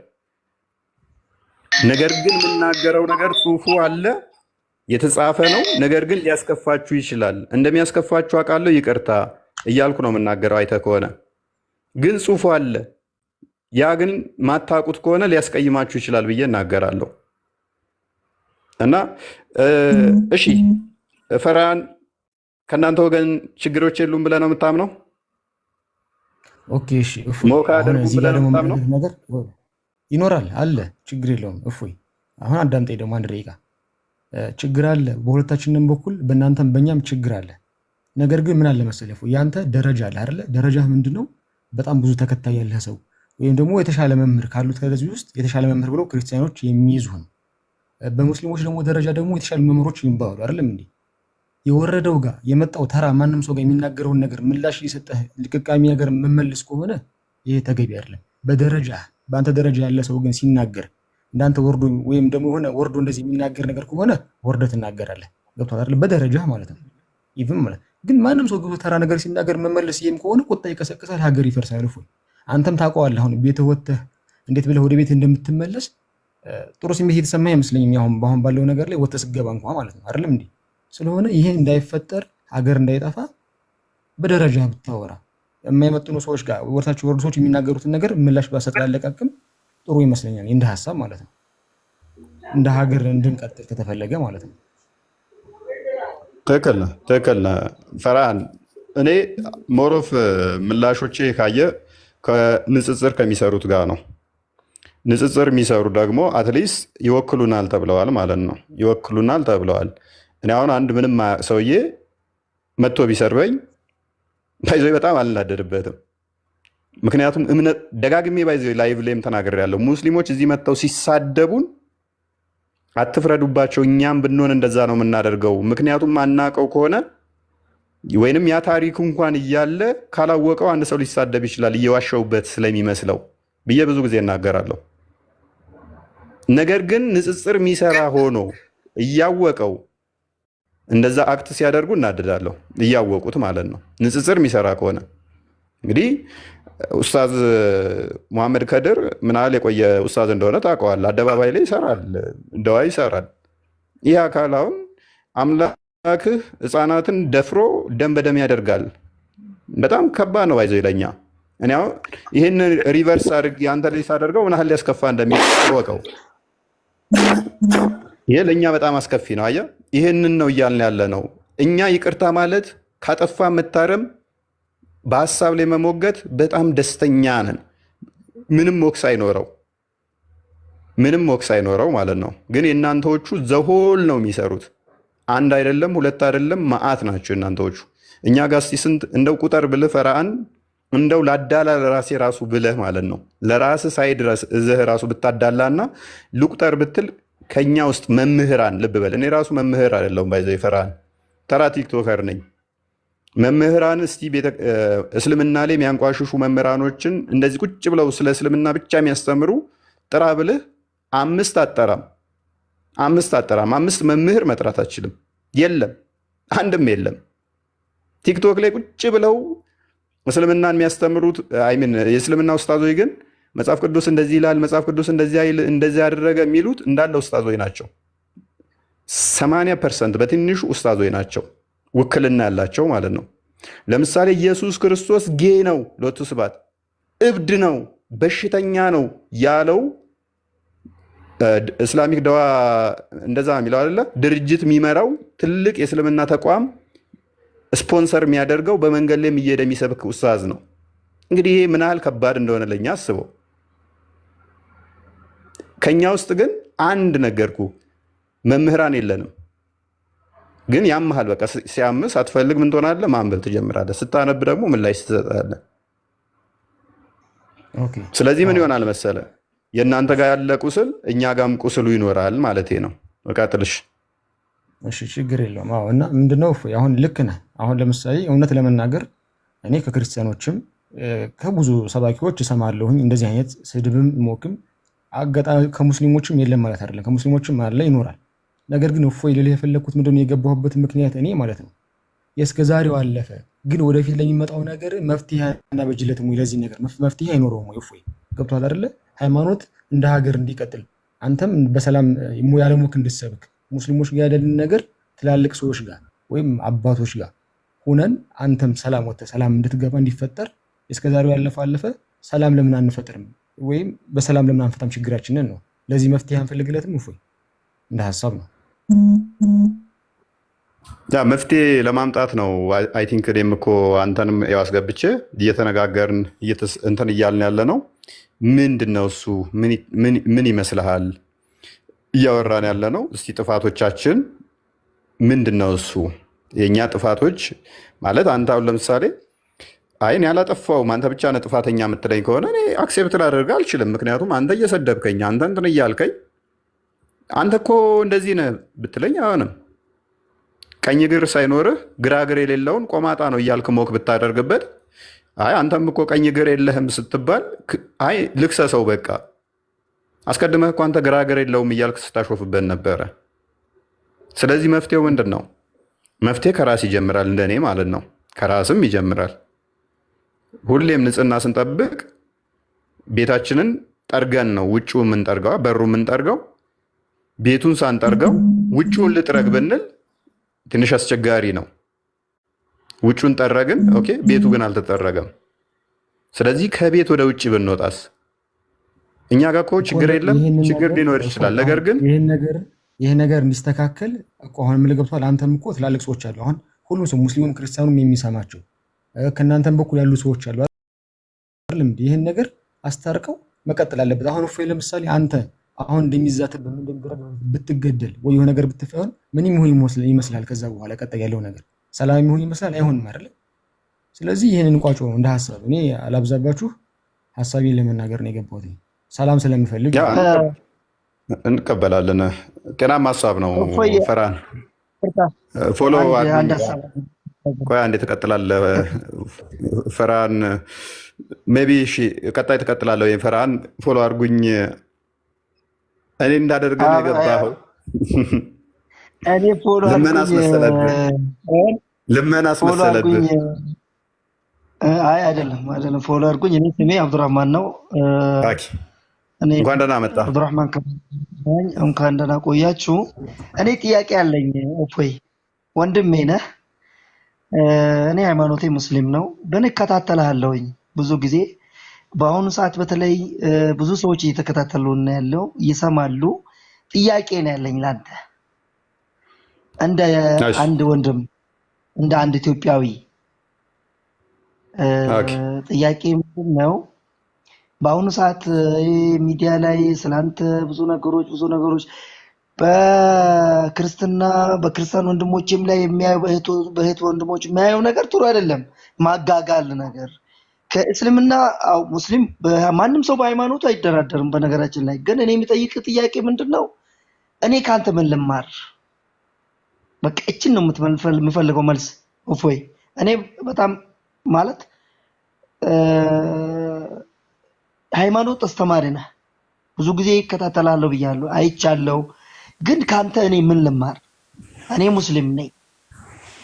ነገር ግን የምናገረው ነገር ጽሁፉ አለ የተጻፈ ነው። ነገር ግን ሊያስከፋችሁ ይችላል። እንደሚያስከፋችሁ አውቃለሁ። ይቅርታ እያልኩ ነው የምናገረው። አይተህ ከሆነ ግን ጽሁፉ አለ። ያ ግን ማታውቁት ከሆነ ሊያስቀይማችሁ ይችላል ብዬ እናገራለሁ። እና እሺ ፈርሃን ከእናንተ ወገን ችግሮች የሉም ብለህ ነው የምታምነው? ኦኬ እሺ ሞካ አደረጉም ብለህ ነው የምታምነው? ነገር ይኖራል አለ፣ ችግር የለውም። እፎይ አሁን አዳምጠኝ ደግሞ አንድ ደቂቃ። ችግር አለ በሁለታችንም በኩል በእናንተም በእኛም ችግር አለ። ነገር ግን ምን አለ መሰለህ እፎይ ያንተ ደረጃ አለ አይደለ? ደረጃህ ምንድነው? በጣም ብዙ ተከታይ ያለህ ሰው ወይም ደግሞ የተሻለ መምህር ካሉት ከዚህ ውስጥ የተሻለ መምህር ብለው ክርስቲያኖች የሚይዙህ ነው። በሙስሊሞች ደግሞ ደረጃ ደግሞ የተሻሉ መምህሮች ይባሉ አይደለም እንዴ? የወረደው ጋር የመጣው ተራ ማንም ሰው ጋር የሚናገረውን ነገር ምላሽ እየሰጠህ ልቅቃሚ ነገር መመልስ ከሆነ ይሄ ተገቢ አይደለም። በደረጃ በአንተ ደረጃ ያለ ሰው ግን ሲናገር እንዳንተ ወርዶ ወይም ደግሞ የሆነ ወርዶ እንደዚህ የሚናገር ነገር ከሆነ ወርደህ ትናገራለህ። ገብቶሃል አይደል? በደረጃ ማለት ነው። ኢቭን ማለት ግን ማንም ሰው ገብቶ ተራ ነገር ሲናገር መመለስ ይሄም ከሆነ ቁጣ ይቀሰቅሳል፣ ሀገር ይፈርሳል። እፎይ አንተም ታውቀዋለህ። አሁን ቤትህ ወጥተህ እንዴት ብለህ ወደ ቤት እንደምትመለስ ጥሩ ስሜት የተሰማ አይመስለኝም። አሁን ባለው ነገር ላይ ወጥተህ ስትገባ እንኳን ማለት ነው አይደለም እንዴ? ስለሆነ ይሄ እንዳይፈጠር ሀገር እንዳይጠፋ በደረጃ ብታወራ የማይመጥኑ ሰዎች ጋር ወርታችሁ ወርዱ ሰዎች የሚናገሩትን ነገር ምላሽ ባሰጥ ላለቃቅም ጥሩ ይመስለኛል፣ እንደ ሀሳብ ማለት ነው። እንደ ሀገር እንድንቀጥል ከተፈለገ ማለት ነው። ትክክል ነህ ፈርሃን። እኔ ሞሮፍ ምላሾቼ ካየ ከንጽጽር ከሚሰሩት ጋር ነው። ንጽጽር የሚሰሩ ደግሞ አትሊስት ይወክሉናል ተብለዋል ማለት ነው። ይወክሉናል ተብለዋል። እኔ አሁን አንድ ምንም ሰውዬ መጥቶ ቢሰርበኝ ባይዞ በጣም አልናደድበትም። ምክንያቱም እምነት ደጋግሜ ባይዞ ላይቭ ላይም ተናግሬያለሁ። ሙስሊሞች እዚህ መጥተው ሲሳደቡን አትፍረዱባቸው፣ እኛም ብንሆን እንደዛ ነው የምናደርገው። ምክንያቱም አናቀው ከሆነ ወይንም ያ ታሪክ እንኳን እያለ ካላወቀው አንድ ሰው ሊሳደብ ይችላል እየዋሸውበት ስለሚመስለው ብዬ ብዙ ጊዜ እናገራለሁ። ነገር ግን ንጽጽር የሚሰራ ሆኖ እያወቀው እንደዛ አክት ሲያደርጉ እናድዳለሁ፣ እያወቁት ማለት ነው። ንጽጽር የሚሰራ ከሆነ እንግዲህ ኡስታዝ ሙሐመድ ከድር ምን ያህል የቆየ ኡስታዝ እንደሆነ ታውቀዋል። አደባባይ ላይ ይሰራል፣ ደዋ ይሰራል። ይህ አካል አሁን አምላክህ ሕፃናትን ደፍሮ ደም በደም ያደርጋል። በጣም ከባድ ነው። ባይዘው ይለኛ እኔ አሁን ይህን ሪቨርስ አድርግ አንተ ላይ ሳደርገው ምን ያህል ሊያስከፋ እንደሚወቀው ይሄ ለእኛ በጣም አስከፊ ነው። አየህ፣ ይህንን ነው እያልን ያለ ነው። እኛ ይቅርታ ማለት ካጠፋ መታረም፣ በሀሳብ ላይ መሞገት በጣም ደስተኛ ነን። ምንም ሞክስ አይኖረው ማለት ነው። ግን የእናንተዎቹ ዘሆል ነው የሚሰሩት። አንድ አይደለም፣ ሁለት አይደለም፣ መዓት ናቸው እናንተዎቹ። እኛ ጋር እስኪ ስንት እንደው ቁጥር ብልህ ፈርሃን፣ እንደው ላዳላ ለራሴ ራሱ ብለህ ማለት ነው ለራስ ሳይድ እዝህ ራሱ ብታዳላና ልቁጠር ብትል ከኛ ውስጥ መምህራን ልብ በል። እኔ ራሱ መምህር አይደለሁም ባይዘው ፈርሃን፣ ተራ ቲክቶከር ነኝ። መምህራን እስቲ እስልምና ላይ የሚያንቋሽሹ መምህራኖችን እንደዚህ ቁጭ ብለው ስለ እስልምና ብቻ የሚያስተምሩ ጥራ ብልህ አምስት አጠራም። አምስት መምህር መጥራት አችልም። የለም፣ አንድም የለም። ቲክቶክ ላይ ቁጭ ብለው እስልምናን የሚያስተምሩት የእስልምና ኡስታዞች ግን መጽሐፍ ቅዱስ እንደዚህ ይላል፣ መጽሐፍ ቅዱስ እንደዚህ ያደረገ የሚሉት እንዳለ ኡስታዞች ናቸው። 80% በትንሹ ኡስታዞች ናቸው፣ ውክልና ያላቸው ማለት ነው። ለምሳሌ ኢየሱስ ክርስቶስ ጌ ነው፣ ሎቱ ስብሐት፣ እብድ ነው፣ በሽተኛ ነው ያለው እስላሚክ ደዋ እንደዛ የሚለው አይደለ? ድርጅት የሚመራው ትልቅ የእስልምና ተቋም ስፖንሰር የሚያደርገው በመንገድ ላይ እየሄደ የሚሰብክ ኡስታዝ ነው። እንግዲህ ይሄ ምን ያህል ከባድ እንደሆነ ለእኛ አስበው። ከኛ ውስጥ ግን አንድ ነገርኩ መምህራን የለንም። ግን ያምሃል፣ በቃ ሲያምስ አትፈልግ ምን ትሆናለህ? ማንበብ ትጀምራለህ። ስታነብ ደግሞ ምን ላይ ትሰጣለህ? ስለዚህ ምን ይሆናል መሰለ፣ የእናንተ ጋር ያለ ቁስል እኛ ጋም ቁስሉ ይኖራል ማለት ነው። በቃ ጥልሽ እሺ፣ ችግር የለውም። አዎ። እና ምንድነው አሁን ልክ ነህ። አሁን ለምሳሌ እውነት ለመናገር እኔ ከክርስቲያኖችም ከብዙ ሰባኪዎች እሰማለሁኝ እንደዚህ አይነት ስድብም ሞክም አጋጣሚ ከሙስሊሞችም የለም ማለት አይደለም፣ ከሙስሊሞችም አለ ይኖራል። ነገር ግን እፎይ ልልህ የፈለግኩት ምንድነው የገባሁበት ምክንያት እኔ ማለት ነው የእስከ ዛሬው አለፈ፣ ግን ወደፊት ለሚመጣው ነገር መፍትሄ እናበጅለትም ወይ? ለዚህ ነገር መፍትሄ አይኖረውም ወይ? እፎይ ገብቶሃል አይደለ? ሃይማኖት እንደ ሀገር እንዲቀጥል አንተም በሰላም ያለሞክ እንድትሰብክ ሙስሊሞች ጋር ያለን ነገር ትላልቅ ሰዎች ጋር ወይም አባቶች ጋር ሆነን አንተም ሰላም ወጥተህ ሰላም እንድትገባ እንዲፈጠር እስከዛሬው ያለፈ አለፈ። ሰላም ለምን አንፈጥርም? ወይም በሰላም ለምን አንፈታም ችግራችንን ነው። ለዚህ መፍትሄ አንፈልግለትም? እፎይ እንደ ሀሳብ ነው። ያ መፍትሄ ለማምጣት ነው። አይ ቲንክ እኔም እኮ አንተንም ያው አስገብቼ እየተነጋገርን እንትን እያልን ያለ ነው። ምንድን ነው እሱ? ምን ይመስልሃል? እያወራን ያለ ነው። እስቲ ጥፋቶቻችን ምንድን ነው እሱ? የእኛ ጥፋቶች ማለት አንተ አሁን ለምሳሌ አይን ያላጠፋውም አንተ ብቻ ነህ ጥፋተኛ የምትለኝ ከሆነ እኔ አክሴፕት ላደርግህ አልችልም። ምክንያቱም አንተ እየሰደብከኝ፣ አንተ እንትን እያልከኝ፣ አንተ እኮ እንደዚህ ነህ ብትለኝ አይሆንም። ቀኝ እግር ሳይኖርህ ግራ እግር የሌለውን ቆማጣ ነው እያልክ ሞክ ብታደርግበት አይ አንተም እኮ ቀኝ እግር የለህም ስትባል አይ ልክሰሰው በቃ አስቀድመህ እኮ አንተ ግራ እግር የለውም እያልክ ስታሾፍበት ነበረ። ስለዚህ መፍትሄው ምንድን ነው? መፍትሄ ከራስ ይጀምራል፣ እንደኔ ማለት ነው። ከራስም ይጀምራል። ሁሌም ንጽህና ስንጠብቅ ቤታችንን ጠርገን ነው ውጭው የምንጠርገው፣ በሩ የምንጠርገው። ቤቱን ሳንጠርገው ውጭውን ልጥረግ ብንል ትንሽ አስቸጋሪ ነው። ውጩን ጠረግን፣ ኦኬ፣ ቤቱ ግን አልተጠረገም። ስለዚህ ከቤት ወደ ውጭ ብንወጣስ? እኛ ጋር እኮ ችግር የለም፣ ችግር ሊኖር ይችላል። ነገር ግን ይህ ነገር እንዲስተካከል አሁን ምን ገብቷል? አንተም እኮ ትላልቅ ሰዎች አሉ። አሁን ሁሉም ሰው ሙስሊሙም ክርስቲያኑም የሚሰማቸው ከእናንተም በኩል ያሉ ሰዎች አሉ። ይህን ነገር አስታርቀው መቀጠል አለበት። አሁን እፎይ ለምሳሌ አንተ አሁን እንደሚዛትብህ ብትገደል ወይ የሆነ ነገር ብትፈሆን ምን ይሁን ይመስላል? ከዛ በኋላ ቀጣይ ያለው ነገር ሰላም ይሁን ይመስላል? አይሆንም አይደል? ስለዚህ ይህንን ቋጮ እንደ ሀሳብ እኔ አላብዛባችሁ፣ ሀሳቤን ለመናገር ነው የገባሁት። ሰላም ስለምፈልግ እንቀበላለን። ጤናማ ሀሳብ ነው። ፈራን ፎሎ ቆይ አንዴ ትቀጥላለህ። ፈራን ሜይ ቢ እሺ፣ ቀጣይ ትቀጥላለህ ወይ? ፈራን ፎሎ አድርጉኝ። እኔ እንዳደርግ ነው የገባኸው። እኔ ፎሎ ልመና አስመሰለብህ። አይ አይደለም። ፎሎ አድርጉኝ። እኔ ስሜ አብዱራህማን ነው። እንኳን ደህና መጣ አብዱራህማን። እንኳን ደህና ቆያችሁ። እኔ ጥያቄ አለኝ። እፎይ ወንድሜ ነህ። እኔ ሃይማኖቴ ሙስሊም ነው። እከታተልሃለሁኝ ብዙ ጊዜ። በአሁኑ ሰዓት በተለይ ብዙ ሰዎች እየተከታተሉ ነው ያለው፣ ይሰማሉ። ጥያቄ ነው ያለኝ ላንተ እንደ አንድ ወንድም፣ እንደ አንድ ኢትዮጵያዊ። ጥያቄ ምንድን ነው? በአሁኑ ሰዓት ሚዲያ ላይ ስላንተ ብዙ ነገሮች በክርስቲያን ወንድሞችም ላይ የሚያዩ በእህት ወንድሞች የሚያየው ነገር ጥሩ አይደለም። ማጋጋል ነገር ከእስልምና ሙስሊም ማንም ሰው በሃይማኖቱ አይደራደርም። በነገራችን ላይ ግን እኔ የሚጠይቅ ጥያቄ ምንድን ነው? እኔ ከአንተ ምን ልማር? በቃ እችን ነው የምፈልገው መልስ። እፎይ እኔ በጣም ማለት ሃይማኖት አስተማሪ ነህ፣ ብዙ ጊዜ ይከታተላለሁ ብያለሁ፣ አይቻለሁ። ግን ከአንተ እኔ ምን ልማር? እኔ ሙስሊም ነኝ፣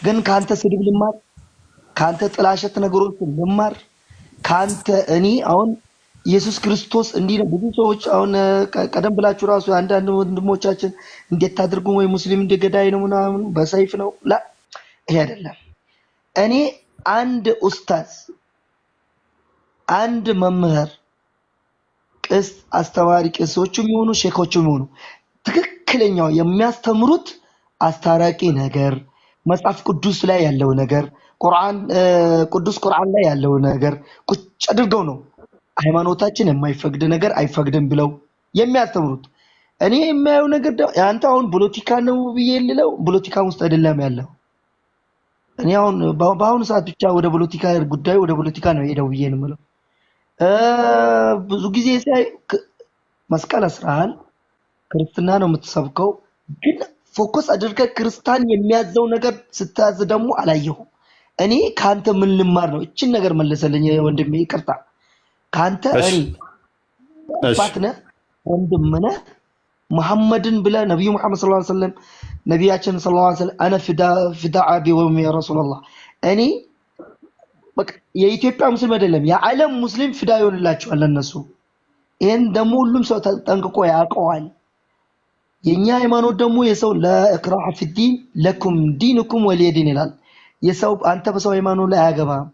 ግን ከአንተ ስድብ ልማር? ከአንተ ጥላሸት ነገሮች ልማር? ከአንተ እኔ አሁን ኢየሱስ ክርስቶስ እንዲህ ነው። ብዙ ሰዎች አሁን ቀደም ብላችሁ ራሱ አንዳንድ ወንድሞቻችን እንዴት ታድርጉ ወይ ሙስሊም እንደ ገዳይ ነው ምናምን በሰይፍ ነው ላ ይሄ አይደለም። እኔ አንድ ኡስታዝ፣ አንድ መምህር፣ አስተማሪ ቄሶችም ይሆኑ ሼኮችም ይሆኑ ትክክለኛው የሚያስተምሩት አስታራቂ ነገር መጽሐፍ ቅዱስ ላይ ያለው ነገር ቅዱስ ቁርአን ላይ ያለው ነገር ቁጭ አድርገው ነው ሃይማኖታችን የማይፈቅድ ነገር አይፈቅድም ብለው የሚያስተምሩት። እኔ የማየው ነገር አንተ አሁን ፖለቲካ ነው ብዬ ልለው ፖለቲካ ውስጥ አይደለም ያለው። እኔ አሁን በአሁኑ ሰዓት ብቻ ወደ ፖለቲካ ጉዳይ ወደ ፖለቲካ ነው ሄደው ብዬ ነው የምለው። ብዙ ጊዜ ሳይ መስቀል አስራሃል፣ ክርስትና ነው የምትሰብከው፣ ግን ፎከስ አድርገህ ክርስቲያን የሚያዘው ነገር ስታዝ ደግሞ አላየሁም። እኔ ከአንተ ምን ልማር ነው? እችን ነገር መለሰልኝ ወንድሜ፣ ይቅርታ። ከአንተ እኔ አባት ነህ፣ ወንድም ነህ። መሐመድን ብለህ ነቢዩ መሐመድ ሰለላሁ ዐለይሂ ወሰለም ነቢያችን ሰለላሁ ዐለይሂ ወሰለም አነ ፊዳ አቢ ወሚ ያ ረሱላላህ። እኔ በቃ የኢትዮጵያ ሙስሊም አይደለም የዓለም ሙስሊም ፊዳ ይሆንላቸዋል ለነሱ። ይሄን ደግሞ ሁሉም ሰው ጠንቅቆ ያውቀዋል። የኛ ሃይማኖት ደግሞ የሰው ለኢክራህ ፊዲን ለኩም ዲንኩም ወሊየ ዲን ይላል። የሰው አንተ በሰው ሃይማኖት ላይ አያገባም።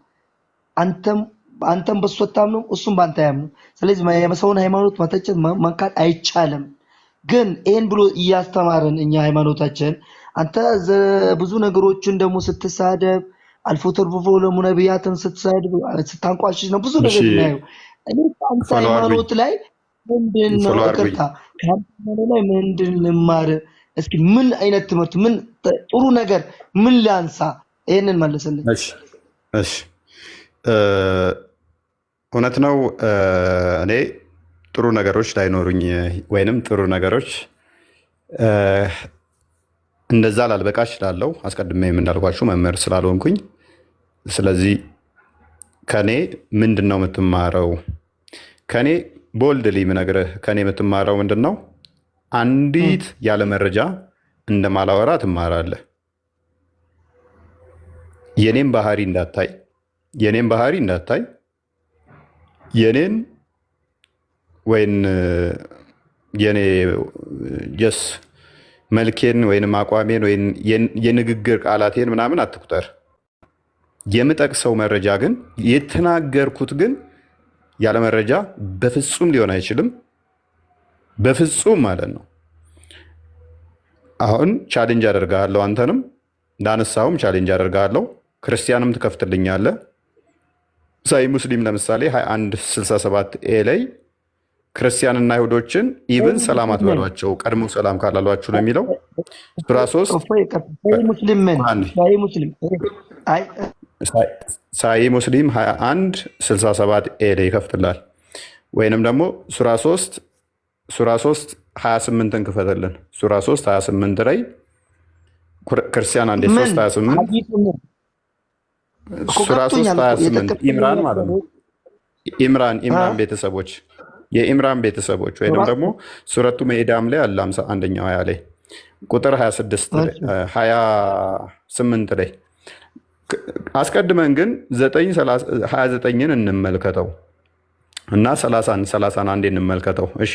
አንተም በሱ አታምነው፣ እሱም በአንተ አያምነው። ስለዚህ የሰውን ሃይማኖት መተቸት መንካት አይቻልም። ግን ይሄን ብሎ እያስተማረን እኛ ሃይማኖታችን አንተ ብዙ ነገሮችን ደግሞ ስትሳደብ አልፎ ተርፎ ለሙነቢያትን ስትሳደብ ስታንቋሽሽ ነው ብዙ ነገር እናየው። እኔ አንተ ሃይማኖት ላይ ምንድን ነው ይቅርታ፣ ከሃይማኖት ላይ ምንድን ልማር? እስኪ ምን አይነት ትምህርት፣ ምን ጥሩ ነገር ምን ላንሳ? ይሄንን መልስልኝ። እሺ እውነት ነው። እኔ ጥሩ ነገሮች ላይኖሩኝ ወይንም ጥሩ ነገሮች እንደዛ ላልበቃ እችላለሁ። አስቀድሜ እንዳልኳችሁ መምህር ስላልሆንኩኝ፣ ስለዚህ ከኔ ምንድን ነው የምትማረው? ከኔ ቦልድሊ ምነግርህ ከኔ የምትማረው ምንድን ነው? አንዲት ያለ መረጃ እንደማላወራ ትማራለህ። የኔን ባህሪ እንዳታይ የኔን ወይን የኔ ጀስ መልኬን ወይንም አቋሜን ወይም የንግግር ቃላቴን ምናምን አትቁጠር። የምጠቅሰው መረጃ ግን የተናገርኩት ግን ያለ መረጃ በፍጹም ሊሆን አይችልም። በፍጹም ማለት ነው። አሁን ቻሌንጅ አደርጋለሁ፣ አንተንም እንዳነሳውም ቻሌንጅ አደርጋለሁ። ክርስቲያንም ትከፍትልኛለህ። ሳይ ሙስሊም ለምሳሌ 2167 ኤ ላይ ክርስቲያንና አይሁዶችን ኢብን ሰላም አትበሏቸው ቀድሞ ሰላም ካላሏችሁ ነው የሚለው። ሱራ 3 ሳይ ሙስሊም 2167 ኤ ላይ ይከፍትላል። ወይንም ደግሞ ሱራ 3 28ን ክፈትልን። ሱራ 3 28 ላይ ክርስቲያን አንዴ 3 28 ሱራ 3 28 ኢምራን ማለት ነው። ኢምራን ቤተሰቦች የኢምራን ቤተሰቦች ወይም ደግሞ ሱረቱ መኢዳም ላይ አለ 51ኛው አያ ላይ ቁጥር 28 ላይ አስቀድመን ግን 29ን እንመልከተው እና 30 አንዴ እንመልከተው። እሺ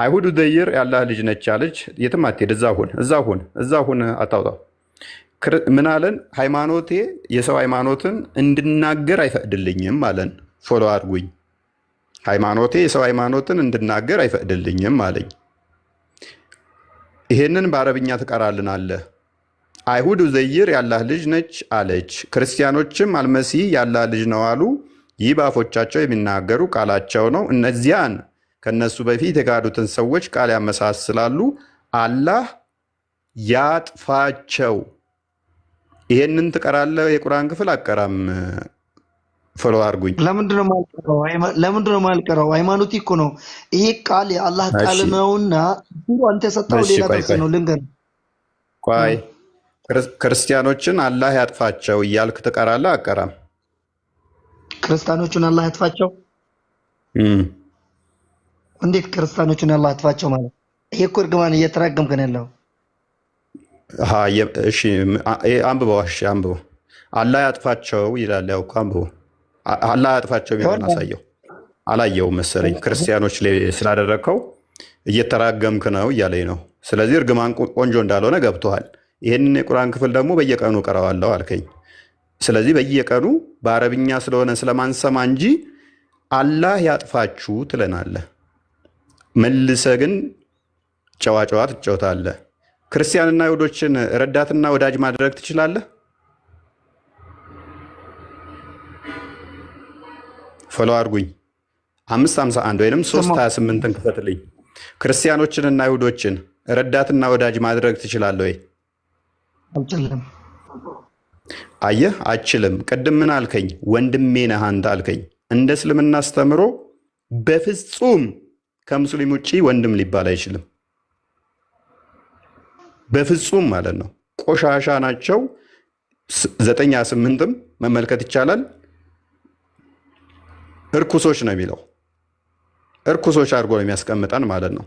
አይሁድ ዘይር ያላህ ልጅ ነች አለች። የትም አትሄድ፣ እዛ ሁን አታውጣው። ምን አለን? ሃይማኖቴ የሰው ሃይማኖትን እንድናገር አይፈቅድልኝም አለን። ፎሎ አድርጉኝ። ሃይማኖቴ የሰው ሃይማኖትን እንድናገር አይፈቅድልኝም አለኝ። ይሄንን በአረብኛ ትቀራልን አለ። አይሁድ ዘይር ያላህ ልጅ ነች አለች። ክርስቲያኖችም አልመሲህ ያላህ ልጅ ነው አሉ። ይህ በአፎቻቸው የሚናገሩ ቃላቸው ነው። እነዚያን ከነሱ በፊት የካዱትን ሰዎች ቃል ያመሳስላሉ። አላህ ያጥፋቸው። ይሄንን ትቀራለህ? የቁርአን ክፍል አቀራም። ፎሎ አድርጉኝ። ለምንድነው ማልቀረው? ሃይማኖት እኮ ነው። ይሄ ቃል የአላህ ቃል ነውና አንተ የሰጠው ሌላ ጥቅስ ነው። ልንገር፣ ቆይ ክርስቲያኖችን አላህ ያጥፋቸው እያልክ ትቀራለህ? አቀራም። ክርስቲያኖችን አላህ ያጥፋቸው? እንዴት ክርስቲያኖችን አላህ ያጥፋቸው ማለት? ይሄ እኮ እርግማን እየተራገምክ ነው ያለው። እሺ አንብበው። እሺ አንብበው። አላህ ያጥፋቸው ይላል። ያው እኮ አንብበው። አላህ ያጥፋቸው የሚለውን አሳየው። አላየው መሰለኝ። ክርስቲያኖች ላይ ስላደረግከው እየተራገምክ ነው እያለኝ ነው። ስለዚህ እርግማን ቆንጆ እንዳልሆነ ገብቶሃል። ይህንን የቁርአን ክፍል ደግሞ በየቀኑ ቀረዋለሁ አልከኝ። ስለዚህ በየቀኑ በአረብኛ ስለሆነ ስለማንሰማ እንጂ አላህ ያጥፋችሁ ትለናለህ። መልሰህ ግን ጨዋ ትጫወታለህ። ክርስቲያንና አይሁዶችን ረዳትና ወዳጅ ማድረግ ትችላለህ? ፎሎ አድርጉኝ። 551 ወይም 328ን ክፈትልኝ። ክርስቲያኖችንና አይሁዶችን ረዳትና ወዳጅ ማድረግ ትችላለህ ወይ? አልችልም። አየህ፣ አችልም። ቅድም ምን አልከኝ? ወንድሜ ነህ አንተ አልከኝ። እንደ እስልምና አስተምሮ በፍጹም ከሙስሊም ውጭ ወንድም ሊባል አይችልም። በፍጹም ማለት ነው። ቆሻሻ ናቸው። 9:8ም መመልከት ይቻላል። እርኩሶች ነው የሚለው። እርኩሶች አድርጎ ነው የሚያስቀምጠን ማለት ነው።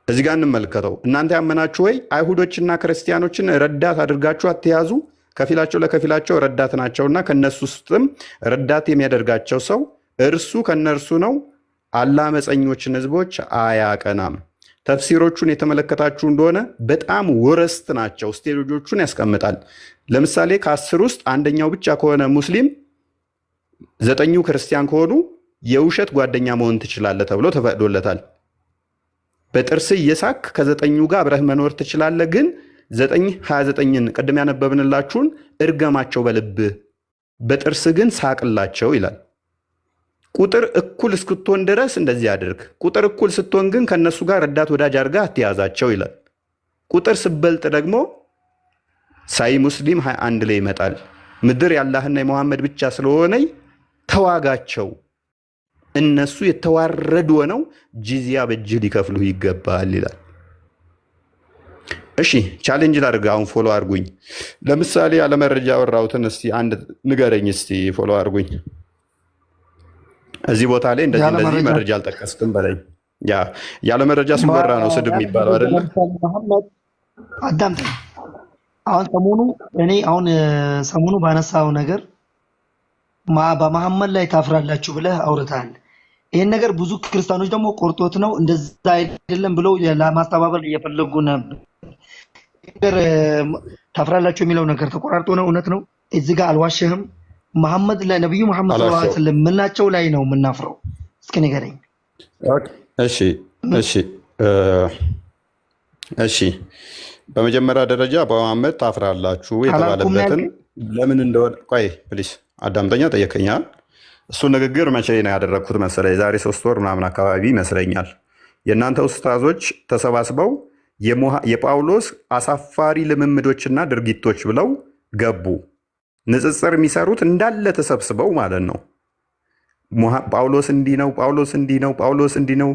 እዚህ ጋር እንመልከተው። እናንተ ያመናችሁ ወይ አይሁዶችና ክርስቲያኖችን ረዳት አድርጋችሁ አትያዙ፣ ከፊላቸው ለከፊላቸው ረዳት ናቸውና ከነሱ ውስጥም ረዳት የሚያደርጋቸው ሰው እርሱ ከነርሱ ነው። አላህ አመፀኞችን ህዝቦች አያቀናም። ተፍሲሮቹን የተመለከታችሁ እንደሆነ በጣም ወረስት ናቸው። ስቴጆቹን ያስቀምጣል። ለምሳሌ ከ10 ውስጥ አንደኛው ብቻ ከሆነ ሙስሊም፣ 9 ክርስቲያን ከሆኑ የውሸት ጓደኛ መሆን ትችላለህ ተብሎ ተፈቅዶለታል። በጥርስ እየሳክ ከ9 ጋር አብረህ መኖር ትችላለህ። ግን 9:29ን ቅድም ያነበብንላችሁን እርገማቸው በልብህ በጥርስ ግን ሳቅላቸው ይላል። ቁጥር እኩል እስክትሆን ድረስ እንደዚህ አድርግ። ቁጥር እኩል ስትሆን ግን ከነሱ ጋር ረዳት ወዳጅ አድርጋ አትያዛቸው ይላል። ቁጥር ስበልጥ ደግሞ ሳይ ሙስሊም 21 ላይ ይመጣል። ምድር የአላህና የመሐመድ ብቻ ስለሆነ ተዋጋቸው፣ እነሱ የተዋረዱ ሆነው ጂዚያ በእጅህ ሊከፍሉ ይገባል ይላል። እሺ ቻሌንጅ ላድርግ። አሁን ፎሎ አድርጉኝ። ለምሳሌ ያለመረጃ ያወራሁትን እስቲ አንድ ንገረኝ። እስቲ ፎሎ አድርጉኝ። እዚህ ቦታ ላይ እንደዚህ እንደዚህ መረጃ አልጠቀስክም በለኝ። ያለመረጃ ሲወራ ነው ስድብ የሚባለው አይደለ? አዳምጠኝ። አሁን ሰሞኑ ባነሳው ነገር በመሐመድ ላይ ታፍራላችሁ ብለህ አውርተሃል። ይህን ነገር ብዙ ክርስቲያኖች ደግሞ ቆርጦት ነው እንደዛ አይደለም ብለው ለማስተባበል እየፈለጉ ነበር። ታፍራላችሁ የሚለው ነገር ተቆራርጦ ነው። እውነት ነው። እዚህ ጋር አልዋሸህም። መሐመድ ላይ ነብዩ መሐመድ ሰለላሁ ዐለይሂ ወሰለም ምናቸው ላይ ነው የምናፍረው? እስኪ ንገረኝ። እሺ በመጀመሪያ ደረጃ በመሐመድ ታፍራላችሁ የተባለበትን ለምን እንደሆነ ቆይ ፕሊስ አዳምጠኛ። ጠየቀኛል። እሱ ንግግር መቼ ነው ያደረግኩት መሰለኝ? የዛሬ 3 ወር ምናምን አካባቢ ይመስለኛል። የእናንተ ኡስታዞች ተሰባስበው የጳውሎስ አሳፋሪ ልምምዶችና ድርጊቶች ብለው ገቡ። ንጽጽር የሚሰሩት እንዳለ ተሰብስበው ማለት ነው። ጳውሎስ እንዲህ ነው፣ ጳውሎስ እንዲህ ነው፣ ጳውሎስ እንዲህ ነው፣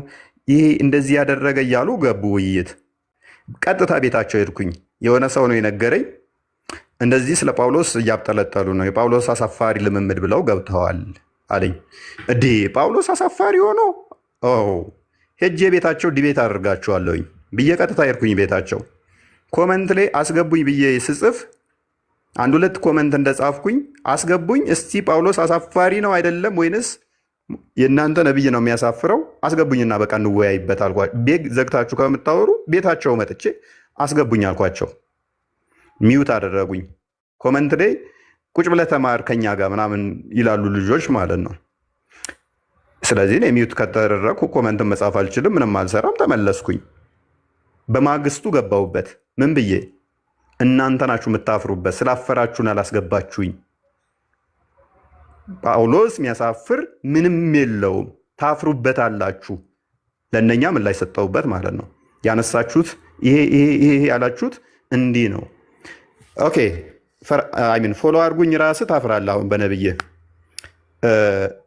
ይሄ እንደዚህ ያደረገ እያሉ ገቡ ውይይት። ቀጥታ ቤታቸው ሄድኩኝ። የሆነ ሰው ነው የነገረኝ። እንደዚህ ስለ ጳውሎስ እያብጠለጠሉ ነው፣ የጳውሎስ አሳፋሪ ልምምድ ብለው ገብተዋል አለኝ። እዴ ጳውሎስ አሳፋሪ ሆኖ ሄጄ ቤታቸው ዲቤት አደርጋቸዋለሁኝ ብዬ ቀጥታ ሄድኩኝ ቤታቸው። ኮመንት ላይ አስገቡኝ ብዬ ስጽፍ 1-2 ኮመንት እንደጻፍኩኝ አስገቡኝ። እስቲ ጳውሎስ አሳፋሪ ነው አይደለም ወይንስ የእናንተ ነብይ ነው የሚያሳፍረው? አስገቡኝና በቃ እንወያይበት አልኳቸው። ቤግ ዘግታችሁ ከምታወሩ ቤታቸው መጥቼ አስገቡኝ አልኳቸው። ሚዩት አደረጉኝ። ኮመንት ላይ ቁጭ ብለህ ተማር ከኛ ጋር ምናምን ይላሉ ልጆች ማለት ነው። ስለዚህ እኔ ሚዩት ከተደረግኩ ኮመንትን መጻፍ አልችልም፣ ምንም አልሰራም። ተመለስኩኝ። በማግስቱ ገባሁበት። ምን ብዬ እናንተ ናችሁ የምታፍሩበት፣ ስላፈራችሁን አላስገባችሁኝ። ጳውሎስ የሚያሳፍር ምንም የለውም፣ ታፍሩበት አላችሁ። ለእነኛ ምን ላይ ሰጠውበት ማለት ነው። ያነሳችሁት ይሄ ያላችሁት እንዲህ ነው። ኦኬ አይሚን ፎሎ አድርጉኝ። ራስህ ታፍራለህ። አሁን በነብይህ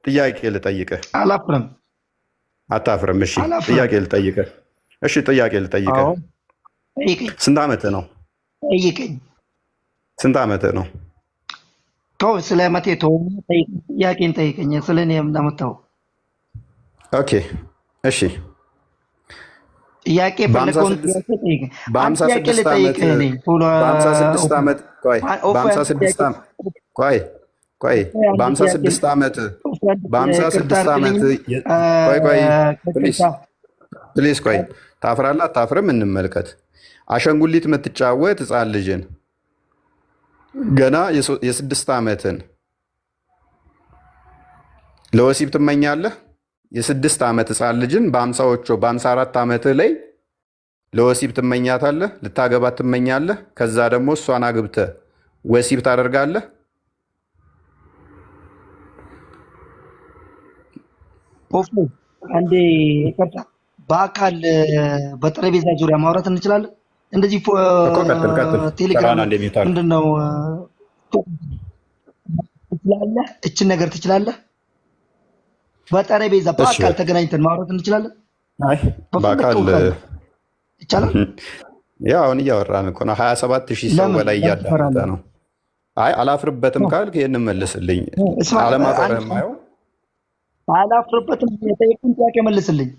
ጥያቄ ልጠይቅህ። አላፍርም። አታፍርም? እሺ ጥያቄ ልጠይቅህ። ስንት ዓመትህ ነው? ጠይቀኝ። ስንት ዓመትህ ነው? ተው፣ ስለ መቴ ተው። ጥያቄን ጠይቀኝ። ስለ እኔ እንዳመጣው። ኦኬ እሺ። ጥያቄ ፈለከውን ጥያቄ ጠይቀኝ። በ56 ዓመት ቆይ ታፍራለህ አታፍርም? እንመልከት። አሻንጉሊት የምትጫወት ህፃን ልጅን ገና የ6 ዓመትን ለወሲብ ትመኛለህ? የ6 ዓመት ህፃን ልጅን በ54 ዓመትህ ላይ ለወሲብ ትመኛታለህ? ልታገባት ትመኛለህ? ከዛ ደግሞ እሷን አግብተህ ወሲብ ታደርጋለህ? አንዴ ይቅርታ፣ በአካል በጠረጴዛ ዙሪያ ማውራት እንችላለን? እንደዚህ ቴሌግራም ምንድን ነው ትችላለህ? እችን ነገር ትችላለህ? በጠረጴዛ በአካል ተገናኝተን ማውራት እንችላለን? በአካል ይቻላል? ያው አሁን እያወራን እኮ ነው። 27,000 ሰው በላይ እያዳመጠ ነው። አይ አላፍርበትም ካልክ ይህን መልስልኝ። አለማፈር የማየው አላፍርበትም። የጠየቁን ጥያቄ መልስልኝ።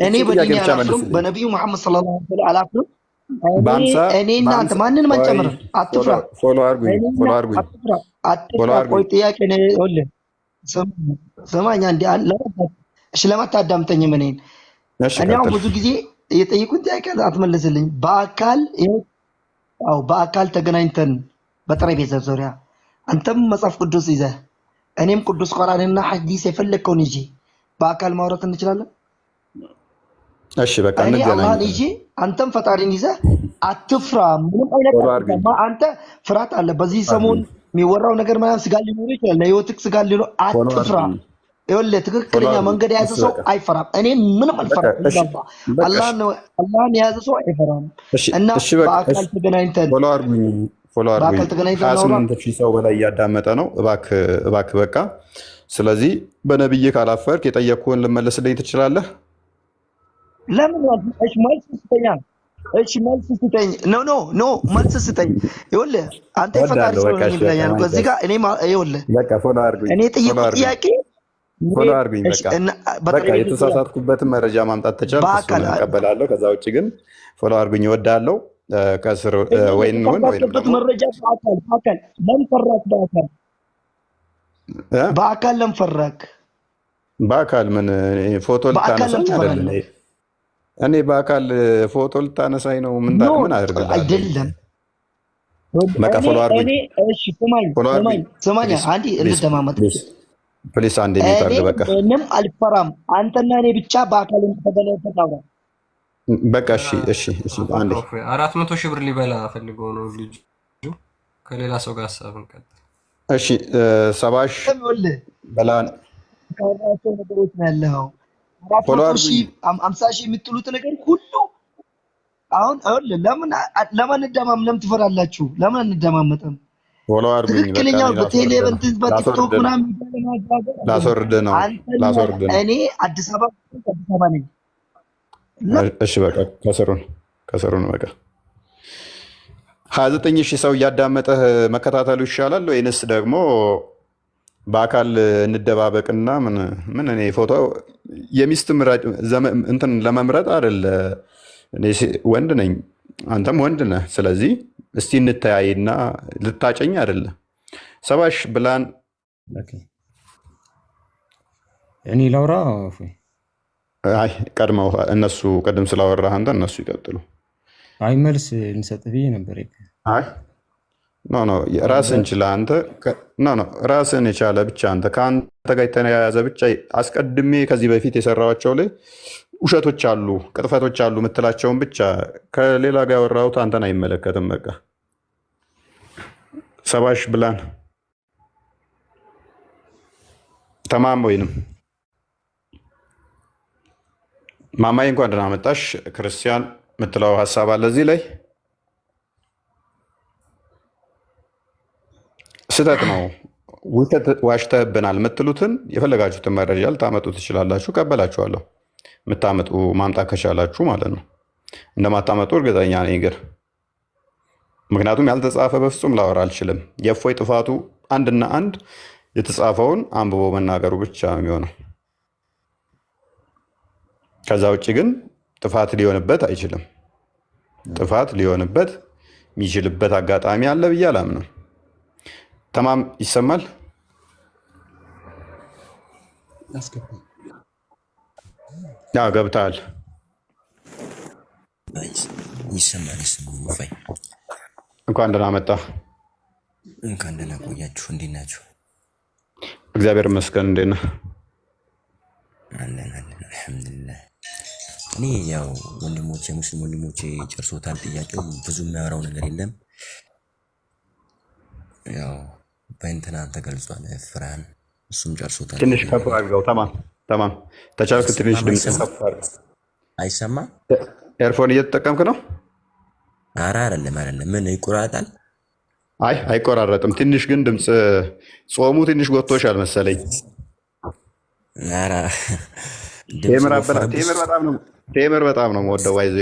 እኔ በዲኔ አላፍርም፣ በነቢዩ መሐመድ ሰለላሁ ዐለይሂ ወሰለም አላፍርም። እኔ እናንተ ማንንም አንጨምርም። አትፍራ፣ አትፍራ። ቆይ ጥያቄ ስማኛ እንዲ እሺ፣ ለማታዳምጠኝም እኔ አሁን ብዙ ጊዜ የጠየቁን ጥያቄ አትመልስልኝ። በአካል ተገናኝተን በጠረጴዛ ዙሪያ አንተም መጽሐፍ ቅዱስ ይዘህ እኔም ቅዱስ ቁርአንና ሐዲስ የፈለግከውን ይዤ በአካል ማውራት እንችላለን? እሺ በቃ እኔ አላህን ይዤ አንተም ፈጣሪን ይዘህ አትፍራ። ምንም አይነት አንተ ፍርሃት አለ። በዚህ ሰሞን የሚወራው ነገር ምናምን ስጋ ሊኖር ይችላል። ለህይወትህ ስጋ ሊኖር አትፍራ። ይኸውልህ ትክክለኛ መንገድ የያዘ ሰው አይፈራም። እኔ ምንም አልፈራም። አላህን የያዘ ሰው አይፈራም። እና በአካል ተገናኝተን ፎሎ አድርጉኝ። 28,000 ሰው በላይ እያዳመጠ ነው። እባክህ በቃ። ስለዚህ በነብዬ ካላፈርክ የጠየቅኩህን ልመልስልኝ ትችላለህ? ለምን መልስ ስተኛ እሺ መልስ ስጠኝ። ኖ ኖ ኖ መልስ ስጠኝ። ይኸውልህ አንተ የፈጣሪ ወዳለሁ ሰው በቃ ነኝ እሺ በቃ ብለኛል እኮ እዚህ ማንቀስ ጋር እኔ ይኸውልህ በቃ ፎሎ አድርጉኝ እኔ ፎሎ የጠየቁት አድርጉኝ ጥያቄ ፎሎ አድርጉኝ እሺ በቃ እና በቃ በጠየቁት ጥያቄ የተሳሳትኩበትን መረጃ ማምጣት ተቻልክ በአካል እሱን እቀበላለሁ። ከዛ ውጭ ግን ፎሎ አድርጉኝ እወዳለሁ። ከስር ወይን ሆን ወይንም የተሳሳትበት ደግሞ መረጃ በአካል ለምን ፈራክ? በአካል ለምን ፈራክ? በአካል ምን ፎቶ በአካል ልታነሳኝ ለምን አይደል? ትፈራለህ? እኔ በአካል ፎቶ ልታነሳኝ ነው? ኖ ምን አደርግልሃለሁ? አይደለም። በቃ ፎሎ አድርጉኝ እሺ ስማኝ ፎሎ አድርጉኝ ስማኝ ፕሊዝ አንዴ ፕሊዝ እንደማመጥ ፕሊዝ ፕሊዝ አንዴ ሚውት እኔ አድርግ በቃ ምንም አልፈራም። አንተና እኔ ብቻ በአካል ተገናኝተን አውራ። በቃ እሺ እሺ እሺ አንዴ 400 ሺህ ብር ሊበላ ፈልጎ ነው ልጁ ከሌላ ሰው ጋር ሀሳብን ቀጥል። እሺ ሰባሽ በላን ካወራቸው ነገሮች ነው ያለው 400 ሺህ 50 ሺህ የምትሉት ነገር ሁሉ አሁን ለምን ትፈራላችሁ? ለምን እንደማመጠም ፎሎ አድርጉኝ በቃ ትክክለኛው በቴሌቪዥን በቲክቶክ ምናምን ላስወርድ ነው ላስወርድ ነው። እኔ አዲስ አበባ ነኝ። እሺ በቃ ከስሩን በቃ 29 ሺህ ሰው እያዳመጠህ መከታተሉ ይሻላል ወይንስ ደግሞ በአካል እንደባበቅና ምን እኔ ፎቶ የሚስት እንትን ለመምረጥ አይደለ? እኔ ወንድ ነኝ አንተም ወንድ ነህ። ስለዚህ እስቲ እንተያይና ልታጨኝ አይደለ? ሰባሽ ብላን እኔ ላውራ። አይ ቀድመው እነሱ ቅድም ስላወራህ አንተ እነሱ ይቀጥሉ። አይ መልስ ልንሰጥህ ብዬ ነበር። አይ ኖ ራስን ችላ አንተ ራስን የቻለ ብቻ አንተ ከአንተ ጋር የተያያዘ ብቻ አስቀድሜ ከዚህ በፊት የሰራኋቸው ላይ ውሸቶች አሉ ቅጥፈቶች አሉ የምትላቸውን ብቻ ከሌላ ጋር ያወራሁት አንተን አይመለከትም። በቃ ሰባሽ ብላን ተማም ወይንም ማማዬ እንኳን ደህና መጣሽ። ክርስቲያን የምትለው ሀሳብ አለ እዚህ ላይ? ስህተት ነው ውሸት ዋሽተህብናል የምትሉትን የፈለጋችሁትን መረጃ ልታመጡ ትችላላችሁ፣ ቀበላችኋለሁ። የምታመጡ ማምጣት ከቻላችሁ ማለት ነው። እንደማታመጡ እርግጠኛ ነኝ ግን ምክንያቱም ያልተጻፈ በፍጹም ላወራ አልችልም። የእፎይ ጥፋቱ አንድና አንድ የተጻፈውን አንብቦ መናገሩ ብቻ ነው የሚሆነው። ከዛ ውጭ ግን ጥፋት ሊሆንበት አይችልም። ጥፋት ሊሆንበት የሚችልበት አጋጣሚ አለ ብዬ አላምንም። ተማም ይሰማል? ገብተሃል? ይሰማል። እንኳን ደህና መጣ። እንኳን ደህና ቆያችሁ። እንዴት ናችሁ? እግዚአብሔር ይመስገን። እንዴት ነህ? አለን አልሐምዱሊላህ። እኔ ያው ወንድሞቼ ሙስሊም ወንድሞቼ ጨርሶታል። ጥያቄው ብዙ የሚያወራው ነገር የለም። ያው በእንትና ተገልጿል። ፍርሃን እሱም ጨርሶታል። ትንሽ ከፍ አድርገው። ተማም ተቻልክ ትንሽ ድምፅ ከፍ አድርገው። አይሰማም? ኤርፎን እየተጠቀምክ ነው? ኧረ አይደለም። ምን ይቆራረጣል? አይ አይቆራረጥም። ትንሽ ግን ድምፅ ጾሙ ትንሽ ጎቶሻል መሰለኝ። ቴምር በጣም ነው የምወደው። ባይዘ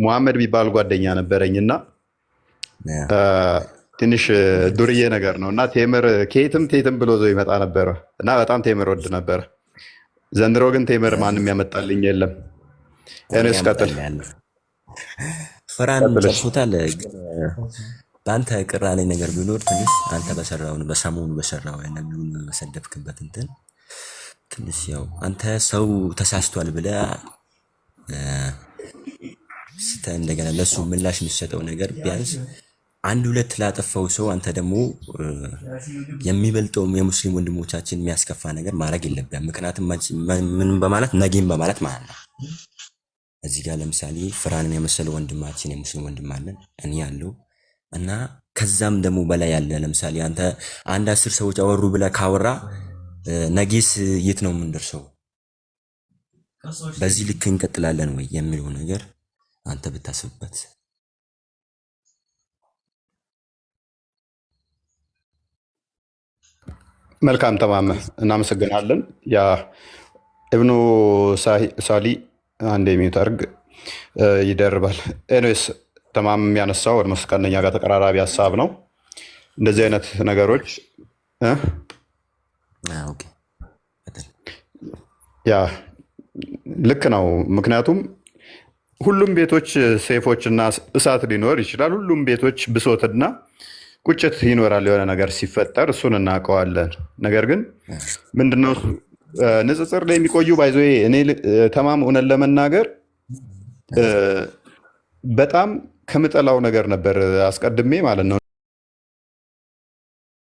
ሙሐመድ የሚባል ጓደኛ ነበረኝ እና ትንሽ ዱርዬ ነገር ነው እና ቴምር ከየትም ብሎ ዘው ይመጣ ነበረ እና በጣም ቴምር ወድ ነበረ። ዘንድሮ ግን ቴምር ማንም ያመጣልኝ የለም። እኔስ ቀጥል። ፍራን ጨርሶታል። በአንተ ቅራኔ ነገር ቢኖር ትንሽ አንተ በሰሞኑ በሰራው ነቢዩን መሰደብክበት እንትን ትንሽ ያው አንተ ሰው ተሳስቷል ብለህ እንደገና ለሱ ምላሽ የሚሰጠው ነገር ቢያንስ አንድ ሁለት ላጠፋው ሰው አንተ ደግሞ የሚበልጠው የሙስሊም ወንድሞቻችን የሚያስከፋ ነገር ማድረግ የለብህም። ምክንያቱም ምን በማለት ነጌም በማለት ማለት ነው። እዚህ ጋር ለምሳሌ ፍራንን የመሰለ ወንድማችን የሙስሊም ወንድም አለን እኔ ያለው እና ከዛም ደግሞ በላይ ያለ ለምሳሌ አንተ አንድ 10 ሰዎች አወሩ ብለህ ካወራ ነጌስ የት ነው የምንደርሰው? በዚህ ልክ እንቀጥላለን ወይ የሚለው ነገር አንተ ብታስብበት። መልካም ተማመ እናመሰግናለን። ያ እብኑ ሳሊ አንድ የሚዩት አድርግ። ይደርባል። ኤኒዌይስ ተማም የሚያነሳው ወደ መስቀለኛ ጋር ተቀራራቢ ሀሳብ ነው። እንደዚህ አይነት ነገሮች ያ ልክ ነው። ምክንያቱም ሁሉም ቤቶች ሰይፎችና እሳት ሊኖር ይችላል። ሁሉም ቤቶች ብሶትና ቁጭት ይኖራል። የሆነ ነገር ሲፈጠር እሱን እናውቀዋለን። ነገር ግን ምንድነው ንጽጽር ላይ የሚቆዩ ባይዞ እኔ ተማም እውነት ለመናገር በጣም ከምጠላው ነገር ነበር አስቀድሜ ማለት ነው።